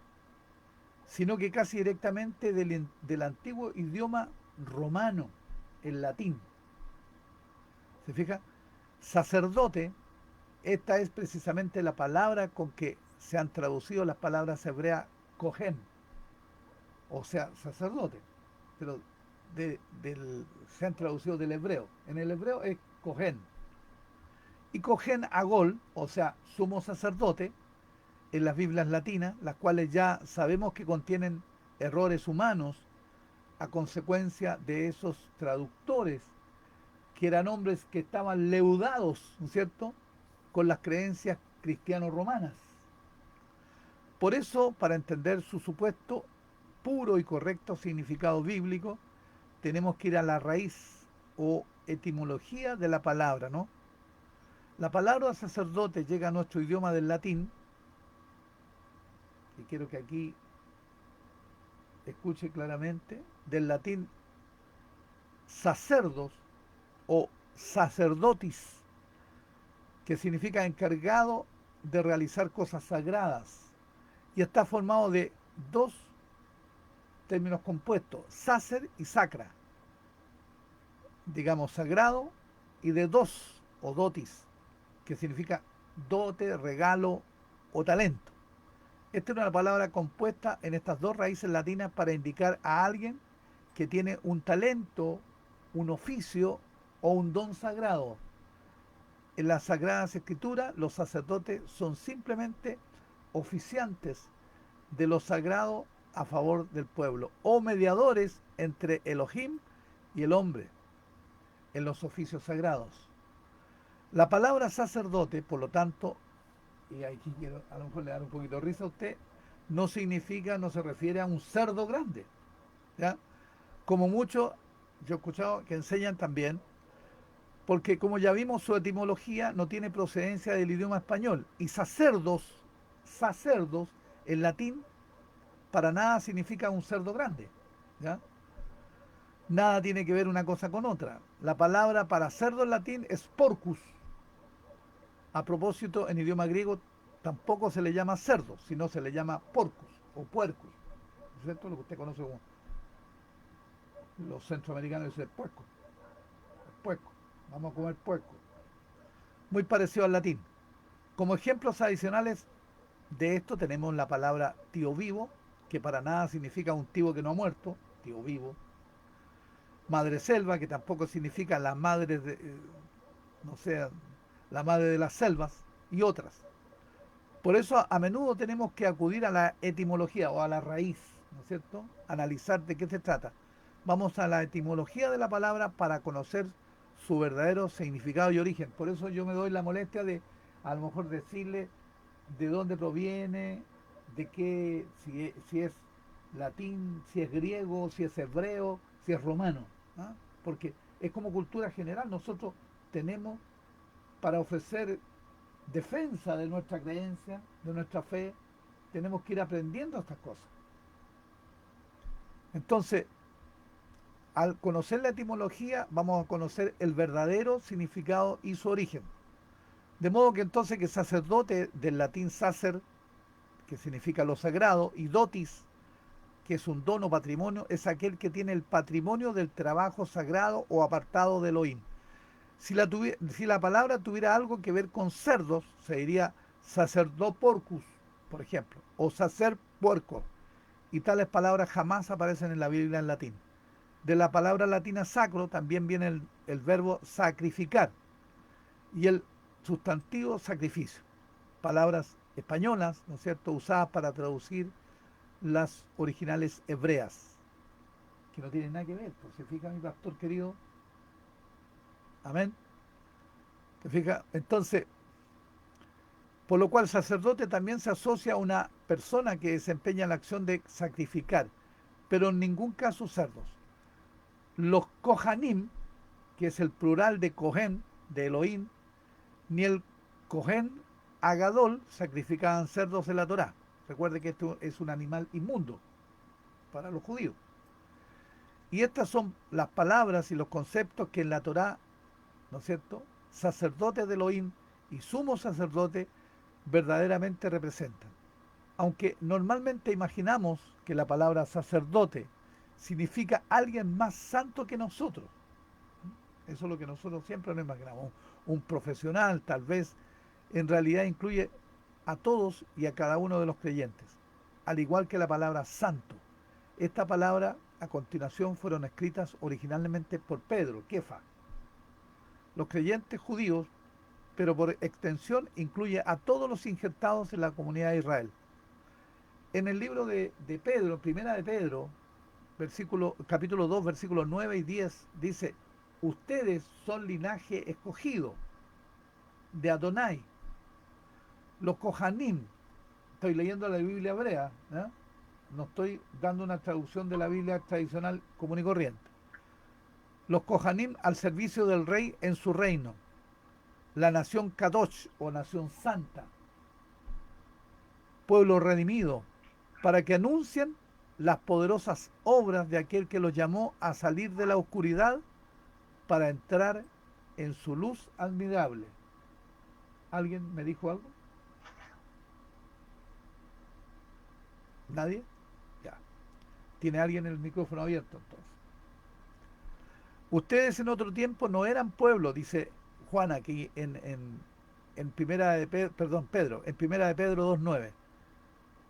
A: sino que casi directamente del antiguo idioma romano, el latín. ¿Se fija? Sacerdote, esta es precisamente la palabra con que se han traducido las palabras hebreas cohen, o sea, sacerdote, pero se han traducido del hebreo. En el hebreo es cohen. Y cohen agol, o sea, sumo sacerdote, en las Biblias latinas, las cuales ya sabemos que contienen errores humanos a consecuencia de esos traductores, que eran hombres que estaban leudados, ¿no es cierto?, con las creencias cristiano-romanas. Por eso, para entender su supuesto puro y correcto significado bíblico, tenemos que ir a la raíz o etimología de la palabra, ¿no? La palabra sacerdote llega a nuestro idioma del latín, y quiero que aquí escuche claramente, del latín sacerdos o sacerdotis, que significa encargado de realizar cosas sagradas, y está formado de dos términos compuestos, sacer y sacra, digamos sagrado, y de dos o dotis, que significa dote, regalo o talento. Esta es una palabra compuesta en estas dos raíces latinas para indicar a alguien que tiene un talento, un oficio o un don sagrado. en las Sagradas Escrituras los sacerdotes son simplemente oficiantes de lo sagrado a favor del pueblo, o mediadores entre Elohim y el hombre en los oficios sagrados. La palabra sacerdote, por lo tanto, y aquí quiero a lo mejor le dar un poquito de risa a usted, no significa, no se refiere a un cerdo grande, ¿ya? Como muchos, yo he escuchado que enseñan también, porque como ya vimos su etimología no tiene procedencia del idioma español, y sacerdos, en latín, para nada significa un cerdo grande, ¿ya? Nada tiene que ver una cosa con otra. La palabra para cerdo en latín es porcus. A propósito, en idioma griego tampoco se le llama cerdo, sino se le llama porcus o puercus. ¿No es cierto? Lo que usted conoce como los centroamericanos dicen puerco, puerco. Vamos a comer puerco. Muy parecido al latín. Como ejemplos adicionales de esto tenemos la palabra tío vivo, que para nada significa un tío que no ha muerto, tío vivo. Madre selva, que tampoco significa la madre de, no sé, la madre de las selvas, y otras. Por eso a menudo tenemos que acudir a la etimología o a la raíz, ¿no es cierto? Analizar de qué se trata. Vamos a la etimología de la palabra para conocer su verdadero significado y origen. Por eso yo me doy la molestia de a lo mejor decirle de dónde proviene, de qué, si es latín, si es griego, si es hebreo, si es romano. ¿Ah? Porque es como cultura general. Nosotros tenemos para ofrecer defensa de nuestra creencia, de nuestra fe, tenemos que ir aprendiendo estas cosas. Entonces, al conocer la etimología, vamos a conocer el verdadero significado y su origen. De modo que entonces que sacerdote, del latín sacer, que significa lo sagrado, y dotis, que es un don o patrimonio, es aquel que tiene el patrimonio del trabajo sagrado o apartado de Elohim. Si la palabra tuviera algo que ver con cerdos, se diría sacerdoporcus, por ejemplo, o sacer puerco, y tales palabras jamás aparecen en la Biblia en latín. De la palabra latina sacro también viene el verbo sacrificar y el sustantivo sacrificio. Palabras españolas, ¿no es cierto?, usadas para traducir las originales hebreas, que no tienen nada que ver, pues se fija mi pastor querido, amén. ¿Te fijas? Entonces, por lo cual sacerdote también se asocia a una persona que desempeña la acción de sacrificar, pero en ningún caso cerdos. Los kohanim, que es el plural de Cohen, de Elohim, ni el Cohen Agadol sacrificaban cerdos en la Torá. Recuerde que esto es un animal inmundo para los judíos. Y estas son las palabras y los conceptos que en la Torá, ¿no es cierto?, sacerdote de Elohim y sumo sacerdote verdaderamente representan. Aunque normalmente imaginamos que la palabra sacerdote significa alguien más santo que nosotros. Eso es lo que nosotros siempre nos imaginamos. Un profesional, tal vez, en realidad incluye a todos y a cada uno de los creyentes. Al igual que la palabra santo. Esta palabra, a continuación, fueron escritas originalmente por Pedro, Kefa. Los creyentes judíos, pero por extensión incluye a todos los injertados en la comunidad de Israel. En el libro de Pedro, primera de Pedro, capítulo 2, versículos 9 y 10, dice, ustedes son linaje escogido de Adonai, los Kohanim. Estoy leyendo la Biblia hebrea, ¿eh? No estoy dando una traducción de la Biblia tradicional común y corriente. Los Kohanim al servicio del rey en su reino, la nación Kadosh o nación santa, pueblo redimido, para que anuncien las poderosas obras de aquel que los llamó a salir de la oscuridad para entrar en su luz admirable. ¿Alguien me dijo algo? ¿Nadie? Ya. ¿Tiene alguien el micrófono abierto entonces? Ustedes en otro tiempo no eran pueblo, dice Juan aquí en primera de Pedro, perdón, Pedro, en primera de Pedro 2:9.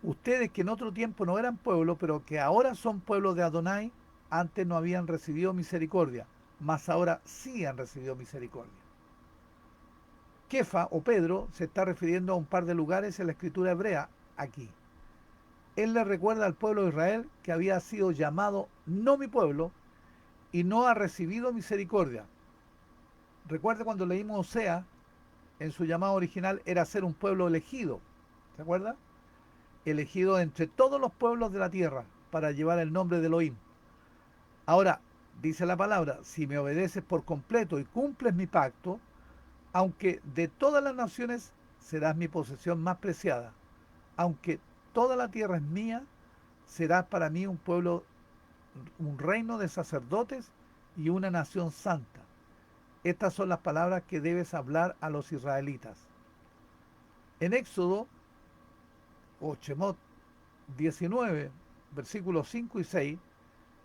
A: Ustedes que en otro tiempo no eran pueblo, pero que ahora son pueblo de Adonai, antes no habían recibido misericordia, mas ahora sí han recibido misericordia. Kefa o Pedro se está refiriendo a un par de lugares en la escritura hebrea aquí. Él le recuerda al pueblo de Israel que había sido llamado no mi pueblo y no ha recibido misericordia. Recuerde cuando leímos Osea, en su llamado original era ser un pueblo elegido. ¿Se acuerda? Elegido entre todos los pueblos de la tierra para llevar el nombre de Elohim. Ahora, dice la palabra, si me obedeces por completo y cumples mi pacto, aunque de todas las naciones serás mi posesión más preciada, aunque toda la tierra es mía, serás para mí un pueblo, un reino de sacerdotes y una nación santa. Estas son las palabras que debes hablar a los israelitas. En Éxodo o Shemot 19, versículos 5 y 6,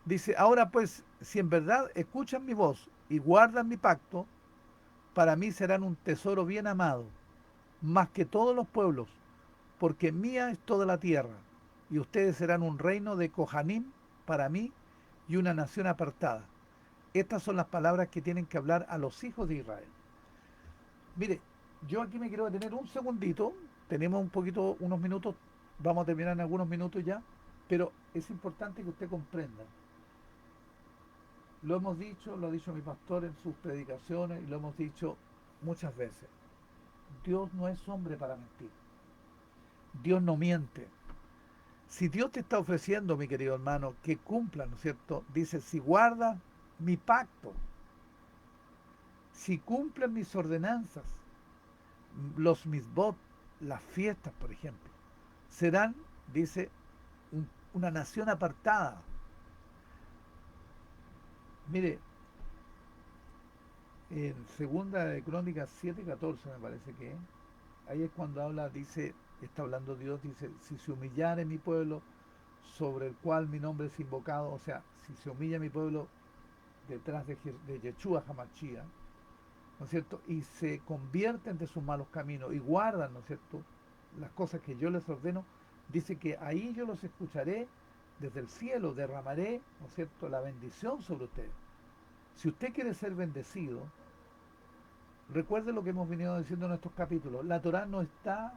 A: dice, ahora pues, si en verdad escuchan mi voz y guardan mi pacto, para mí serán un tesoro bien amado, más que todos los pueblos, porque mía es toda la tierra, y ustedes serán un reino de Kohanim para mí y una nación apartada. Estas son las palabras que tienen que hablar a los hijos de Israel. Mire, yo aquí me quiero detener un segundito, tenemos un poquito, unos minutos, vamos a terminar en algunos minutos ya, pero es importante que usted comprenda. Lo hemos dicho, lo ha dicho mi pastor en sus predicaciones y lo hemos dicho muchas veces. Dios no es hombre para mentir. Dios no miente. Si Dios te está ofreciendo, mi querido hermano, que cumpla, ¿no es cierto? Dice, si guardas mi pacto, si cumplen mis ordenanzas, los misbot, las fiestas, por ejemplo, serán, dice, una nación apartada. Mire, en segunda de Crónicas 7:14 me parece que ahí es cuando habla, dice, está hablando Dios, dice, si se humillare mi pueblo sobre el cual mi nombre es invocado, o sea, si se humilla mi pueblo detrás de Yeshua Hamashia, ¿no es cierto? Y se convierten de sus malos caminos y guardan, ¿no es cierto?, las cosas que yo les ordeno, dice que ahí yo los escucharé desde el cielo, derramaré, ¿no es cierto?, la bendición sobre ustedes. Si usted quiere ser bendecido, recuerde lo que hemos venido diciendo en estos capítulos, la Torah no está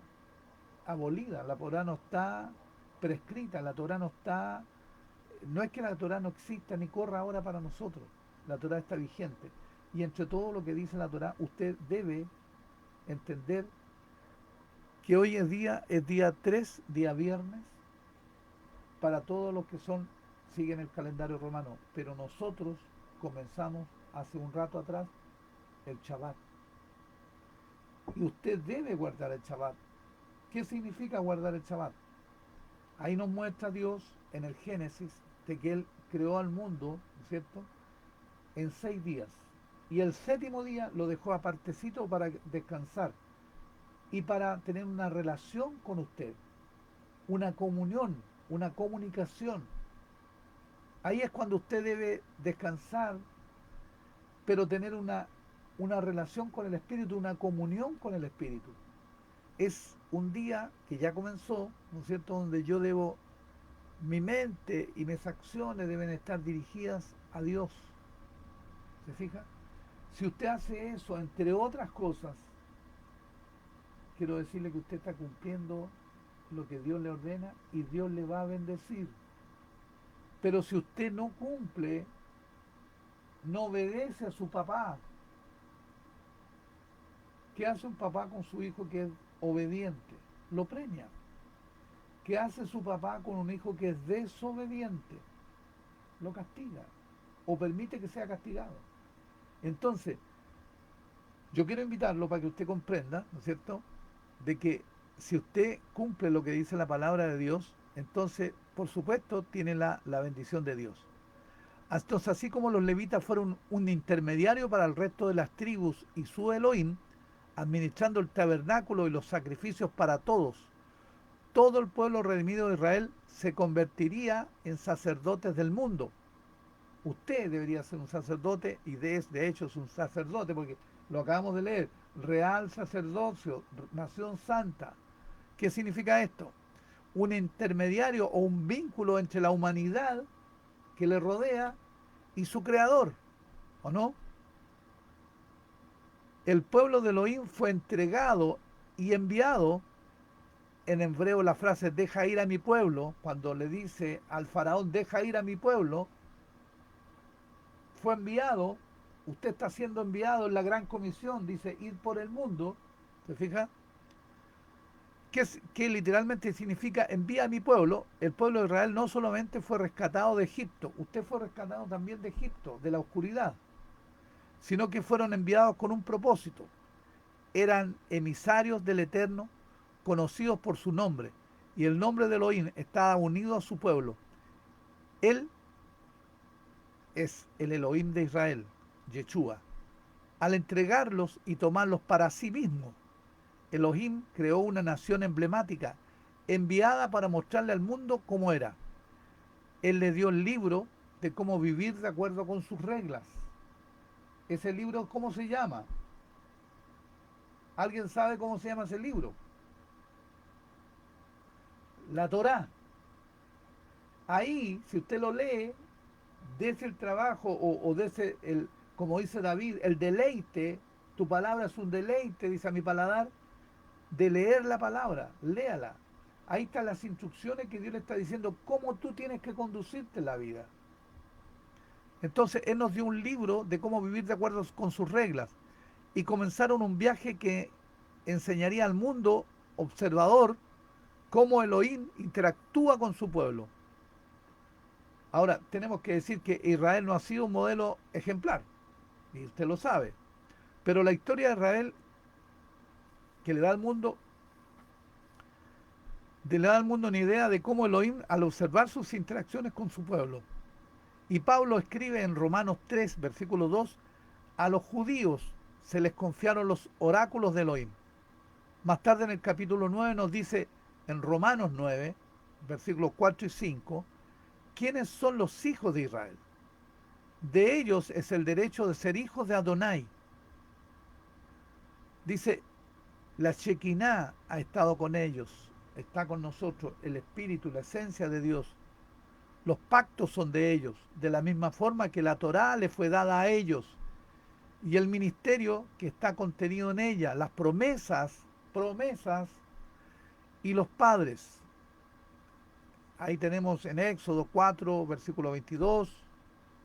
A: abolida, la Torah no está prescrita, la Torah no está, no es que la Torah no exista ni corra ahora para nosotros, la Torah está vigente. Y entre todo lo que dice la Torah, usted debe entender que hoy es día 3, día viernes, para todos los que siguen el calendario romano, pero nosotros comenzamos hace un rato atrás el Shabbat. Y usted debe guardar el Shabbat. ¿Qué significa guardar el Shabbat? Ahí nos muestra Dios en el Génesis de que Él creó al mundo, ¿no es cierto?, en 6 días. Y el séptimo día lo dejó apartecito para descansar y para tener una relación con usted, una comunión, una comunicación. Ahí es cuando usted debe descansar, pero tener una relación con el Espíritu, una comunión con el Espíritu. Es un día que ya comenzó, ¿no es cierto?, donde yo debo, mi mente y mis acciones deben estar dirigidas a Dios. ¿Se fija? Si usted hace eso, entre otras cosas, quiero decirle que usted está cumpliendo lo que Dios le ordena y Dios le va a bendecir. Pero si usted no cumple, no obedece a su papá. ¿Qué hace un papá con su hijo que es obediente? Lo premia. ¿Qué hace su papá con un hijo que es desobediente? Lo castiga o permite que sea castigado. Entonces, yo quiero invitarlo para que usted comprenda, ¿no es cierto?, de que si usted cumple lo que dice la palabra de Dios, entonces, por supuesto, tiene la bendición de Dios. Entonces, así como los levitas fueron un intermediario para el resto de las tribus y su Elohim, administrando el tabernáculo y los sacrificios para todos, todo el pueblo redimido de Israel se convertiría en sacerdotes del mundo. Usted debería ser un sacerdote y de hecho es un sacerdote porque lo acabamos de leer, real sacerdocio, nación santa. ¿Qué significa esto? Un intermediario o un vínculo entre la humanidad que le rodea y su creador, ¿o no? El pueblo de Elohim fue entregado y enviado. En hebreo la frase deja ir a mi pueblo, cuando le dice al faraón deja ir a mi pueblo, fue enviado, usted está siendo enviado en la gran comisión, dice ir por el mundo, ¿se fija? Que literalmente significa envía a mi pueblo. El pueblo de Israel no solamente fue rescatado de Egipto, usted fue rescatado también de Egipto, de la oscuridad, sino que fueron enviados con un propósito. Eran emisarios del Eterno, conocidos por su nombre, y el nombre de Elohim estaba unido a su pueblo. Él es el Elohim de Israel, Yeshua. Al entregarlos y tomarlos para sí mismo, Elohim creó una nación emblemática, enviada para mostrarle al mundo cómo era. Él le dio el libro de cómo vivir de acuerdo con sus reglas. Ese libro, ¿cómo se llama? ¿Alguien sabe cómo se llama ese libro? La Torá. Ahí, si usted lo lee, dese el trabajo o dese el, como dice David, el deleite, tu palabra es un deleite, dice a mi paladar, de leer la palabra, léala. Ahí están las instrucciones que Dios le está diciendo cómo tú tienes que conducirte en la vida. Entonces Él nos dio un libro de cómo vivir de acuerdo con sus reglas y comenzaron un viaje que enseñaría al mundo observador cómo Elohim interactúa con su pueblo. Ahora, tenemos que decir que Israel no ha sido un modelo ejemplar, y usted lo sabe, pero la historia de Israel que le da al mundo una idea de cómo Elohim, al observar sus interacciones con su pueblo. Y Pablo escribe en Romanos 3, versículo 2, a los judíos se les confiaron los oráculos de Elohim. Más tarde en el capítulo 9 nos dice, en Romanos 9, versículos 4 y 5, ¿quiénes son los hijos de Israel? De ellos es el derecho de ser hijos de Adonai. Dice, la Shekinah ha estado con ellos, está con nosotros, el Espíritu, la esencia de Dios. Los pactos son de ellos, de la misma forma que la Torá le fue dada a ellos. Y el ministerio que está contenido en ella, las promesas y los padres. Ahí tenemos en Éxodo 4, versículo 22,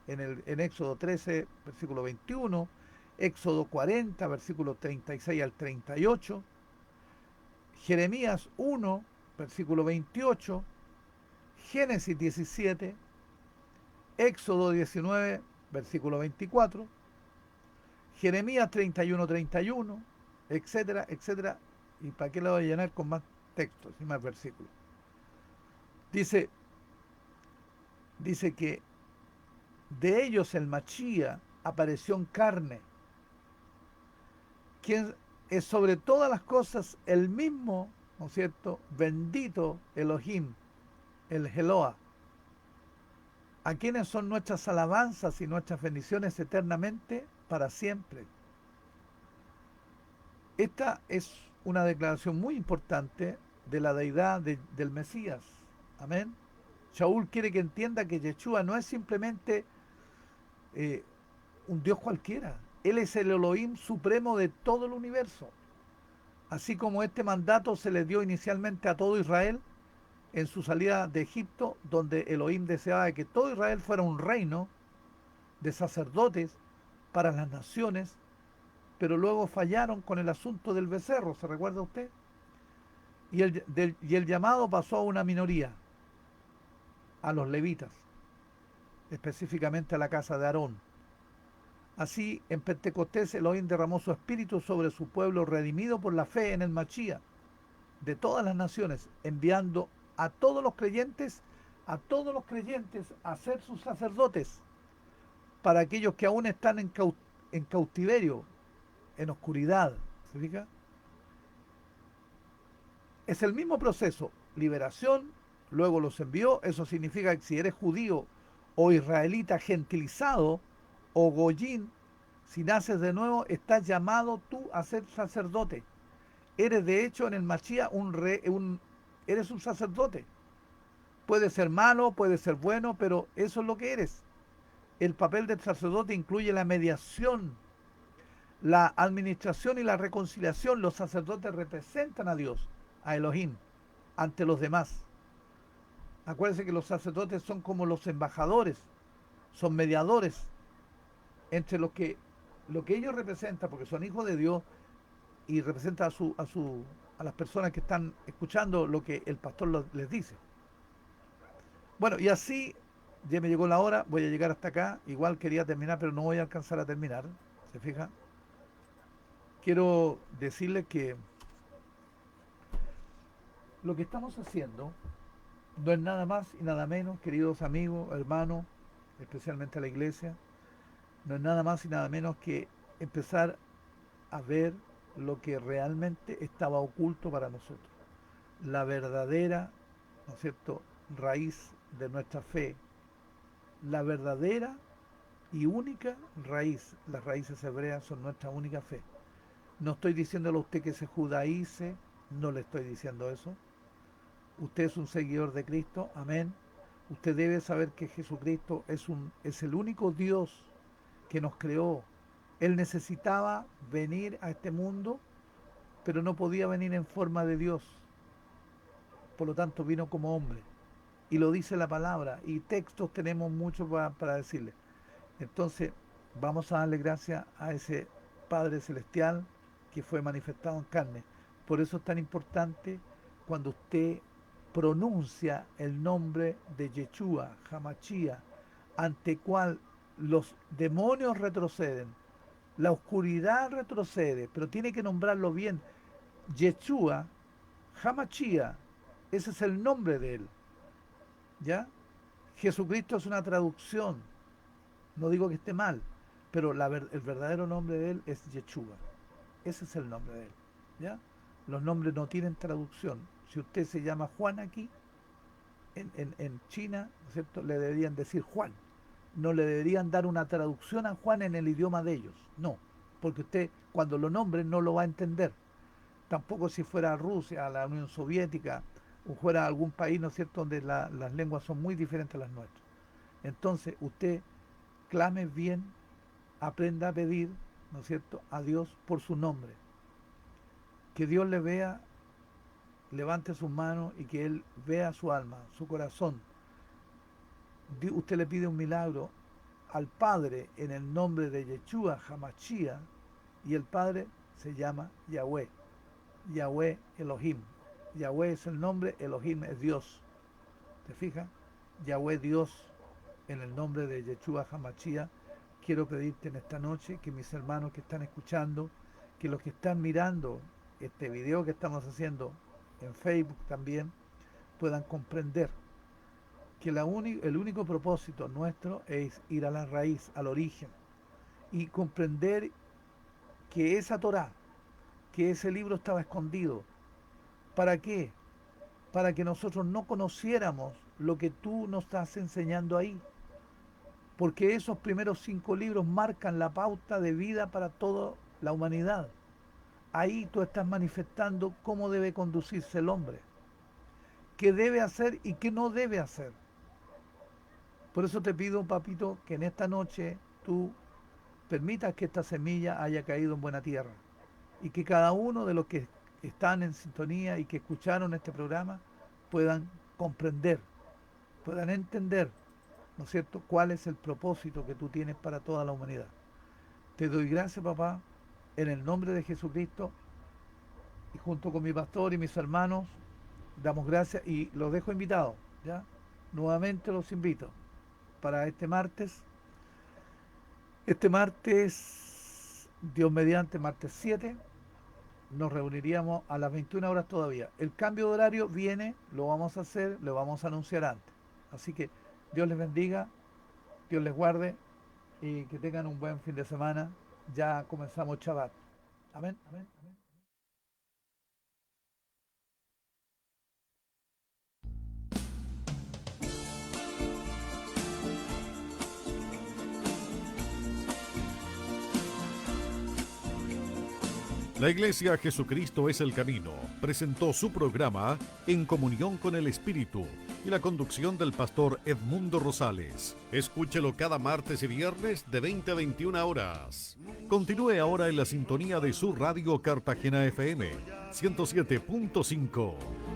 A: en Éxodo 13, versículo 21, Éxodo 40, versículo 36 al 38, Jeremías 1, versículo 28, Génesis 17, Éxodo 19, versículo 24, Jeremías 31, 31, etcétera, etcétera. ¿Y para qué lo voy a llenar con más textos y más versículos? Dice que de ellos el Machía apareció en carne, quien es sobre todas las cosas el mismo, ¿no es cierto?, bendito Elohim, el Eloah, a quienes son nuestras alabanzas y nuestras bendiciones eternamente para siempre. Esta es una declaración muy importante de la deidad del Mesías. Amén. Shaul quiere que entienda que Yeshua no es simplemente un Dios cualquiera. Él es el Elohim supremo de todo el universo. Así como este mandato se le dio inicialmente a todo Israel en su salida de Egipto, donde Elohim deseaba que todo Israel fuera un reino de sacerdotes para las naciones, pero luego fallaron con el asunto del becerro, ¿se recuerda usted? Y el llamado pasó a una minoría, a los levitas, específicamente a la casa de Aarón. Así, en Pentecostés, Elohim derramó su espíritu sobre su pueblo redimido por la fe en el Machía de todas las naciones, enviando a todos los creyentes a ser sus sacerdotes, para aquellos que aún están en cautiverio, en oscuridad. ¿Se fija? Es el mismo proceso, liberación, luego los envió. Eso significa que si eres judío o israelita gentilizado o goyín, si naces de nuevo, estás llamado tú a ser sacerdote. Eres de hecho en el Machía eres un sacerdote. Puede ser malo, puede ser bueno, pero eso es lo que eres. El papel del sacerdote incluye la mediación La administración y la reconciliación, los sacerdotes representan a Dios, a Elohim, ante los demás. Acuérdense que los sacerdotes son como los embajadores, son mediadores entre lo que ellos representan, porque son hijos de Dios y representan a las personas que están escuchando lo que el pastor les dice. Bueno, y así ya me llegó la hora, voy a llegar hasta acá. Igual quería terminar, pero no voy a alcanzar a terminar. ¿Se fija? Quiero decirles que lo que estamos haciendo no es nada más y nada menos, queridos amigos, hermanos, especialmente a la iglesia, no es nada más y nada menos que empezar a ver lo que realmente estaba oculto para nosotros. La verdadera, ¿no es cierto?, raíz de nuestra fe, la verdadera y única raíz. Las raíces hebreas son nuestra única fe. No estoy diciéndole a usted que se judaice, no le estoy diciendo eso. Usted es un seguidor de Cristo, amén. Usted debe saber que Jesucristo es el único Dios que nos creó. Él necesitaba venir a este mundo, pero no podía venir en forma de Dios. Por lo tanto, vino como hombre. Y lo dice la palabra. Y textos tenemos muchos para decirle. Entonces, vamos a darle gracias a ese Padre Celestial que fue manifestado en carne. Por eso es tan importante cuando usted pronuncia el nombre de Yeshua, Hamashia, ante cual los demonios retroceden, la oscuridad retrocede, pero tiene que nombrarlo bien. Yeshua, Hamashia, ese es el nombre de él. ¿Ya? Jesucristo es una traducción, no digo que esté mal, pero el verdadero nombre de él es Yeshua. Ese es el nombre de él. ¿Ya? Los nombres no tienen traducción. Si usted se llama Juan aquí, en China, ¿no es cierto?, le deberían decir Juan. No le deberían dar una traducción a Juan en el idioma de ellos. No, porque usted cuando lo nombre no lo va a entender. Tampoco si fuera Rusia, la Unión Soviética, o fuera algún país, ¿no es cierto?, donde las lenguas son muy diferentes a las nuestras. Entonces, usted clame bien, aprenda a pedir, ¿no es cierto?, a Dios por su nombre. Que Dios le vea, levante sus manos y que Él vea su alma, su corazón. Usted le pide un milagro al Padre en el nombre de Yeshua Hamashia, y el Padre se llama Yahweh, Yahweh Elohim. Yahweh es el nombre, Elohim es Dios. ¿Te fijas? Yahweh Dios, en el nombre de Yeshua Hamashia. Quiero pedirte en esta noche que mis hermanos que están escuchando, que los que están mirando este video que estamos haciendo en Facebook también, puedan comprender que el único propósito nuestro es ir a la raíz, al origen, y comprender que esa Torá, que ese libro estaba escondido. ¿Para qué? Para que nosotros no conociéramos lo que tú nos estás enseñando ahí. Porque esos primeros 5 libros marcan la pauta de vida para toda la humanidad. Ahí tú estás manifestando cómo debe conducirse el hombre, qué debe hacer y qué no debe hacer. Por eso te pido, papito, que en esta noche tú permitas que esta semilla haya caído en buena tierra y que cada uno de los que están en sintonía y que escucharon este programa puedan comprender, puedan entender, ¿no es cierto?, cuál es el propósito que tú tienes para toda la humanidad. Te doy gracias, papá, en el nombre de Jesucristo, y junto con mi pastor y mis hermanos, damos gracias y los dejo invitados, ¿ya? Nuevamente los invito para este martes, Dios mediante, martes 7, nos reuniríamos a las 21 horas todavía. El cambio de horario viene, lo vamos a hacer, lo vamos a anunciar antes. Así que Dios les bendiga, Dios les guarde y que tengan un buen fin de semana. Ya comenzamos Shabbat. Amén, amén, amén.
B: La Iglesia Jesucristo es el Camino presentó su programa En Comunión con el Espíritu, y la conducción del pastor Edmundo Rosales. Escúchelo cada martes y viernes de 20 a 21 horas. Continúe ahora en la sintonía de su radio Cartagena FM 107.5.